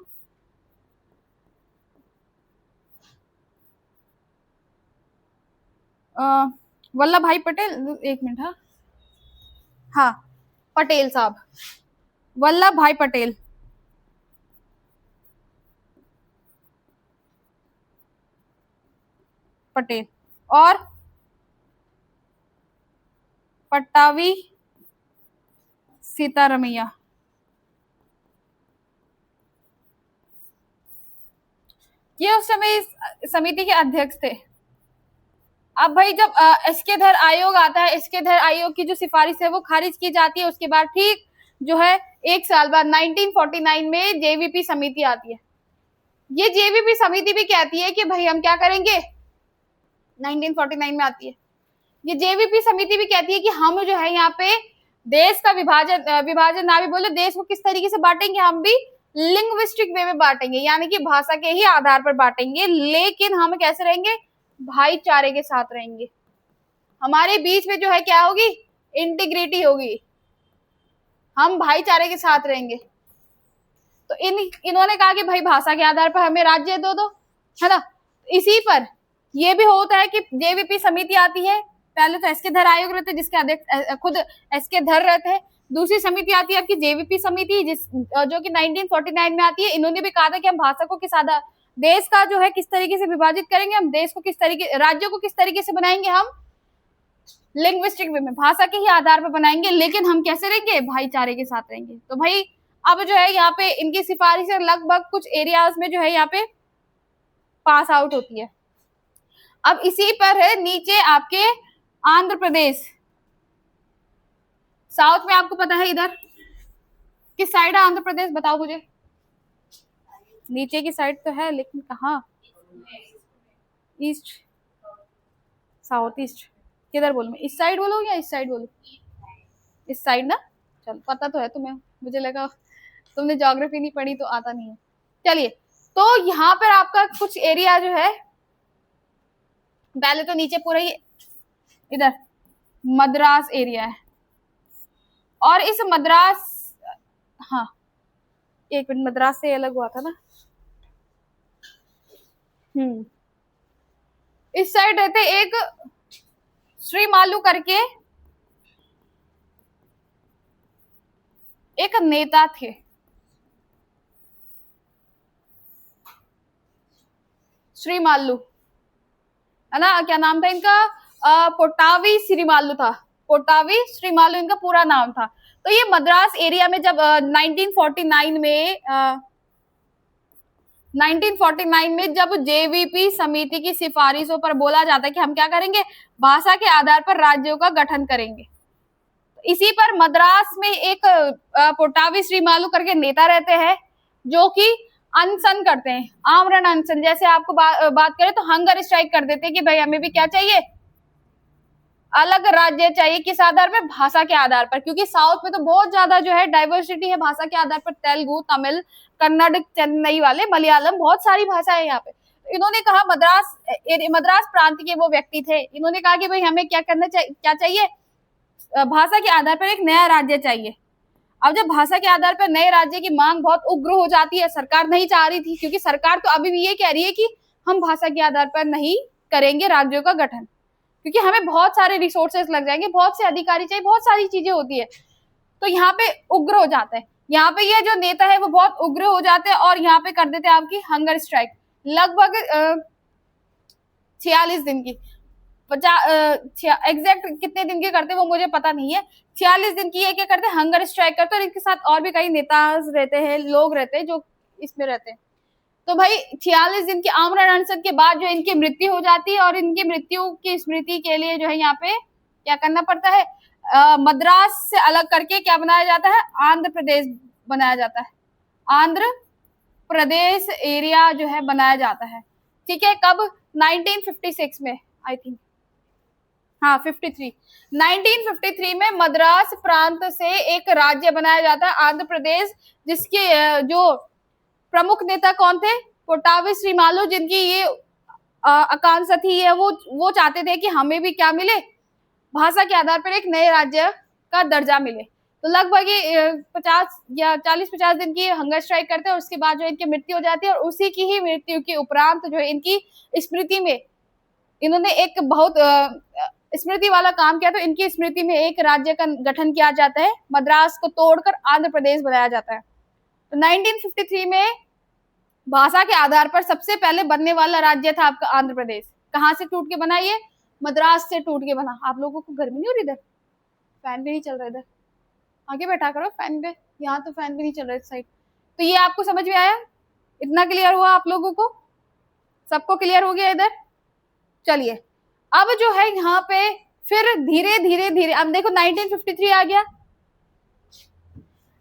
वल्लभ भाई पटेल, एक मिनट, हाँ पटेल साहब, वल्लभ भाई पटेल। पटेल और पट्टावी सीतारमैया। ये उस समय इस समिति के अध्यक्ष थे। अब भाई जब एसके धर आयोग आता है, एसके धर आयोग की जो सिफारिश है वो खारिज की जाती है। उसके बाद ठीक जो है 1 साल बाद 1949 में जेवीपी समिति आती है। ये जेवीपी समिति भी कहती है कि भाई हम क्या करेंगे, 1949 में आती है। ये जेवीपी समिति भी कहती है कि हम जो है यहाँ पे देश का विभाजन ना भी बोले, देश को किस तरीके से बांटेंगे, हम भी लिंग्विस्टिक वे में बांटेंगे, यानी कि भाषा के ही आधार पर बांटेंगे, लेकिन हम कैसे रहेंगे, भाईचारे के साथ रहेंगे। हमारे बीच में जो है क्या होगी, इंटीग्रिटी होगी, हम भाईचारे के साथ रहेंगे। तो इन्होंने कहा कि भाई भाषा के आधार पर हमें राज्य दो, है ना। इसी पर ये भी होता है कि जेवीपी समिति आती है। पहले तो एसके धर आयोग रहते जिसके अध्यक्ष खुद एसके धर रहते हैं। दूसरी समिति आती है आपकी जेवीपी समिति, जो कि 1949 में आती है। इन्होंने भी कहा था कि हम भाषा को किस आधार, देश का जो है किस तरीके से विभाजित करेंगे, हम देश को किस तरीके, राज्यों को किस तरीके से बनाएंगे, हम लिंग्विस्टिक वे में भाषा के ही आधार पर बनाएंगे, लेकिन हम कैसे रहेंगे, भाईचारे के साथ रहेंगे। तो भाई अब जो है यहाँ पे इनकी सिफारिशें लगभग कुछ एरियाज में जो है यहाँ पे पास आउट होती है। अब इसी पर है नीचे आपके आंध्र प्रदेश, साउथ में आपको पता है इधर किस साइड है आंध्र प्रदेश, बताओ मुझे। नीचे की साइड तो है लेकिन कहाँ, ईस्ट, साउथ ईस्ट, किधर बोलूं मैं, इस साइड बोलूं या इस साइड बोलूं, इस साइड ना, चल पता तो है तुम्हें, मुझे लगा तुमने ज्योग्राफी नहीं पढ़ी तो आता नहीं है। चलिए, तो यहाँ पर आपका कुछ एरिया जो है, पहले तो नीचे पूरा ही इधर मद्रास एरिया है, और इस मद्रास, हाँ एक मिनट, मद्रास से अलग हुआ था ना। इस साइड रहते एक श्री मालू करके एक नेता थे, श्री मालू है ना, क्या नाम था इनका, पोटावी श्रीमालू था, पोटावी श्रीमालू इनका पूरा नाम था। तो ये मद्रास एरिया में जब 1949 में जब जेवीपी समिति की सिफारिशों पर बोला जाता है कि हम क्या करेंगे, भाषा के आधार पर राज्यों का गठन करेंगे, इसी पर मद्रास में एक पोटावी श्रीमालू करके नेता रहते हैं जो कि अनशन करते हैं, आमरण अनशन। जैसे आपको बात करें तो हंगर स्ट्राइक कर देते हैं कि भाई हमें भी क्या चाहिए, अलग राज्य चाहिए। किस आधार पर, भाषा के आधार पर, क्योंकि साउथ में तो बहुत ज्यादा जो है डाइवर्सिटी है भाषा के आधार पर, तेलुगु, तमिल, कन्नड़, चेन्नई वाले, मलयालम, बहुत सारी भाषाएं यहाँ पे। इन्होंने कहा, मद्रास प्रांत के वो व्यक्ति थे, इन्होंने कहा कि भाई हमें क्या करना चाहिए, क्या चाहिए, भाषा के आधार पर एक नया राज्य चाहिए। अब जब भाषा के आधार पर नए राज्य की मांग बहुत उग्र हो जाती है, सरकार नहीं चाह रही थी, क्योंकि सरकार तो अभी भी ये कह रही है कि हम भाषा के आधार पर नहीं करेंगे राज्यों का गठन, क्योंकि हमें बहुत सारे रिसोर्सेस लग जाएंगे, बहुत से अधिकारी चाहिए, बहुत सारी चीजें होती है। तो यहाँ पे उग्र हो जाता है, यहाँ पे ये जो नेता है वो बहुत उग्र हो जाते हैं और यहाँ पे कर देते हैं आपकी हंगर स्ट्राइक, लगभग 46 दिन की, एग्जैक्ट कितने दिन की करते हैं वो मुझे पता नहीं है, 46 दिन की ये क्या करते हैं, हंगर स्ट्राइक करते हैं। और इनके साथ और भी कई नेता रहते हैं, लोग रहते हैं जो इसमें रहते हैं। तो भाई 46 दिन के आमरण अनशन के बाद जो इनकी मृत्यु हो जाती है, और इनकी मृत्यु की स्मृति के लिए जो है यहाँ पे क्या करना पड़ता है, मद्रास से अलग करके क्या बनाया जाता है, आंध्र प्रदेश बनाया जाता है, आंध्र प्रदेश एरिया जो है बनाया जाता है। ठीक है, कब, 1956 में आई थिंक, हाँ 1953 में मद्रास प्रांत से एक राज्य बनाया जाता है, आंध्र प्रदेश, जिसके जो प्रमुख नेता कौन थे, पोटावी श्रीमालू, जिनकी ये आकांक्षा थी, है वो चाहते थे कि हमें भी क्या मिले, भाषा के आधार पर एक नए राज्य का दर्जा मिले। तो लगभग 50 या 40-50 दिन की हंगर स्ट्राइक करते हैं, और उसके बाद जो इनकी मृत्यु हो जाती है, और उसी की ही मृत्यु के उपरांत जो इनकी स्मृति में इन्होंने एक बहुत स्मृति वाला काम किया, तो इनकी स्मृति में एक राज्य का गठन किया जाता है, मद्रास को तोड़कर आंध्र प्रदेश बनाया जाता है। तो 1953 में भाषा के आधार पर सबसे पहले बनने वाला राज्य था आपका आंध्र प्रदेश। कहाँ से टूट के बना, ये मद्रास से टूट के बना। आप लोगों को गर्मी नहीं हो रही इधर, फैन भी नहीं चल रहा इधर, आगे बैठा करो फैन पे, यहाँ तो फैन भी नहीं चल रहा इस साइड। तो ये आपको समझ में आया, इतना क्लियर हुआ आप लोगों को, सबको क्लियर हो गया इधर। चलिए, अब जो है यहाँ पे फिर धीरे धीरे अब देखो 1953 आ गया।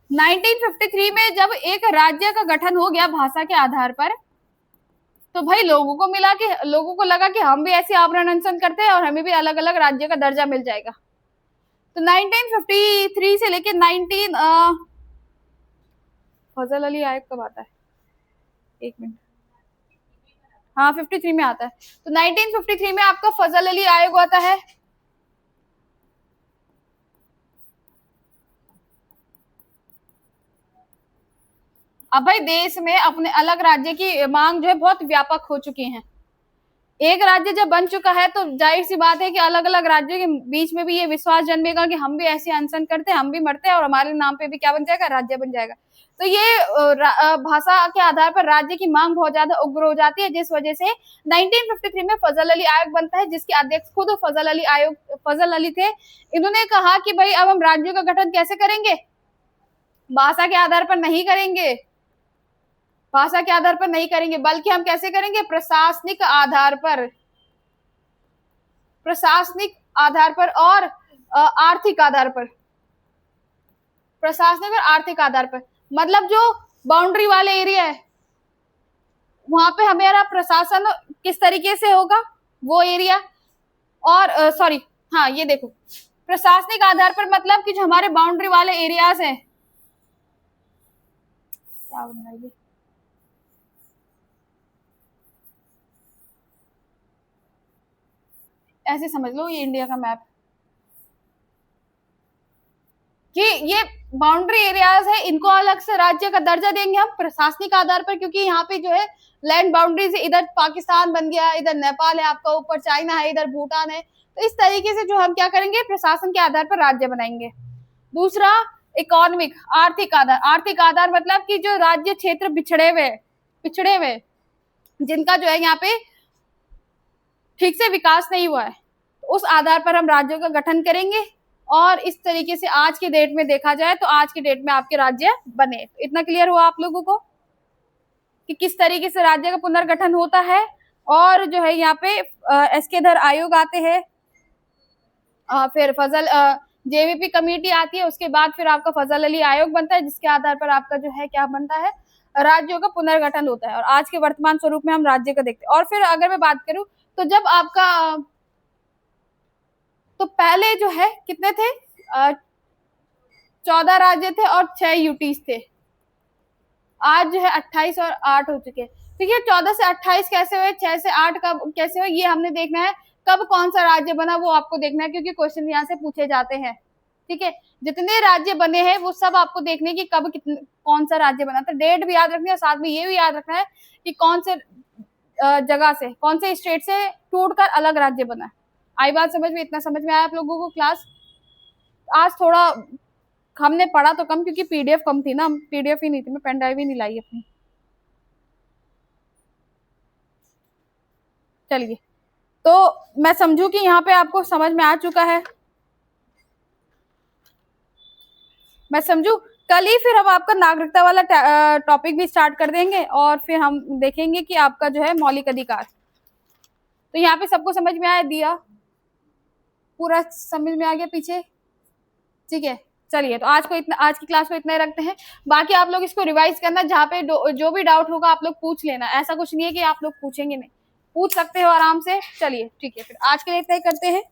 1953 में जब एक राज्य का गठन हो गया भाषा के आधार पर, तो भाई लोगों को लगा कि हम भी ऐसे आमरण अनशन करते हैं और हमें भी अलग अलग राज्य का दर्जा मिल जाएगा। तो 1953 से लेके फजल अली आयोग कब आता है, एक मिनट, हाँ 53 में आता है। तो 1953 में आपका फजल अली आयोग आता है। अब भाई देश में अपने अलग राज्य की मांग जो है बहुत व्यापक हो चुकी है। एक राज्य जब बन चुका है तो जाहिर सी बात है कि अलग अलग राज्यों के बीच में भी ये विश्वास जन्मेगा कि हम भी ऐसे अनशन करते हैं, हम भी मरते हैं और हमारे नाम पे भी क्या बन जाएगा, राज्य बन जाएगा। तो ये भाषा के आधार पर राज्य की मांग बहुत ज्यादा उग्र हो जाती है, जिस वजह से 1953 में फजल अली आयोग बनता है, जिसके अध्यक्ष खुद फजल अली थे। इन्होंने कहा कि भाई अब हम राज्यों का गठन कैसे करेंगे, भाषा के आधार पर नहीं करेंगे, भाषा के आधार पर नहीं करेंगे, बल्कि हम कैसे करेंगे, प्रशासनिक आधार पर और आर्थिक आधार पर, प्रशासनिक और आर्थिक आधार पर। मतलब जो बाउंड्री वाले एरिया है वहां पे हमारा प्रशासन किस तरीके से होगा वो एरिया, और सॉरी हाँ ये देखो प्रशासनिक आधार पर मतलब कि जो हमारे बाउंड्री वाले एरियाज हैं, क्या बन रहा है ये, ऐसे समझ लो ये इंडिया का मैप, कि ये बाउंड्री एरियाज है, इनको अलग से राज्य का दर्जा देंगे हम प्रशासनिक आधार पर, क्योंकि यहाँ पे जो है लैंड बाउंड्रीज, इधर पाकिस्तान बन गया, इधर नेपाल है आपका, ऊपर चाइना है, इधर भूटान है, तो इस तरीके से जो हम क्या करेंगे, प्रशासन के आधार पर राज्य बनाएंगे। दूसरा इकोनॉमिक, आर्थिक आधार। आर्थिक आधार मतलब कि जो राज्य क्षेत्र पिछड़े हुए जिनका जो है यहाँ पे ठीक से विकास नहीं हुआ है, तो उस आधार पर हम राज्यों का गठन करेंगे। और इस तरीके से आज की डेट में देखा जाए तो आज की डेट में आपके राज्य बने। तो इतना क्लियर हुआ आप लोगों को कि किस तरीके से राज्य का पुनर्गठन होता है। और जो है यहाँ पे एसके धर आयोग आते हैं, फिर फजल जेवीपी कमेटी आती है, उसके बाद फिर आपका फजल अली आयोग बनता है, जिसके आधार पर आपका जो है क्या बनता है, राज्यों का पुनर्गठन होता है। और आज के वर्तमान स्वरूप में हम राज्य का देखते हैं। और फिर अगर मैं बात करूं तो जब आपका तो पहले जो है कितने थे, 14 राज्य थे और 6 यूटीज थे। आज जो है 28 और 8 हो चुके हैं। ठीक है, 14 से 28 कैसे हुए, 6 से 8 कब कैसे हुए, ये हमने देखना है। कब कौन सा राज्य बना वो आपको देखना है, क्योंकि क्वेश्चन यहाँ से पूछे जाते हैं। ठीक है, जितने राज्य बने हैं वो सब आपको देखने की कब कौन सा राज्य बना था, डेट भी याद रखनी है, और साथ में ये भी याद रखना है कि कौन से जगह से, कौन से स्टेट से टूटकर अलग राज्य बना। आई बात समझ में, इतना समझ में आया आप लोगों को। क्लास आज थोड़ा हमने पढ़ा तो कम, क्योंकि पीडीएफ कम थी ना, पीडीएफ ही नहीं थी, मैं पेन ड्राइव ही नहीं लाई अपनी। चलिए, तो मैं समझू कि यहाँ पे आपको समझ में आ चुका है, मैं समझू। कल ही फिर हम आपका नागरिकता वाला टॉपिक भी स्टार्ट कर देंगे, और फिर हम देखेंगे कि आपका जो है मौलिक अधिकार। तो यहाँ पे सबको समझ में आया, दिया पूरा समझ में आ गया पीछे। ठीक है, चलिए, तो आज की क्लास को इतना ही रखते हैं। बाकी आप लोग इसको रिवाइज करना, जहाँ पे जो भी डाउट होगा आप लोग पूछ लेना। ऐसा कुछ नहीं है कि आप लोग पूछेंगे नहीं, पूछ सकते हो आराम से। चलिए ठीक है, फिर आज के लिए इतना ही करते हैं।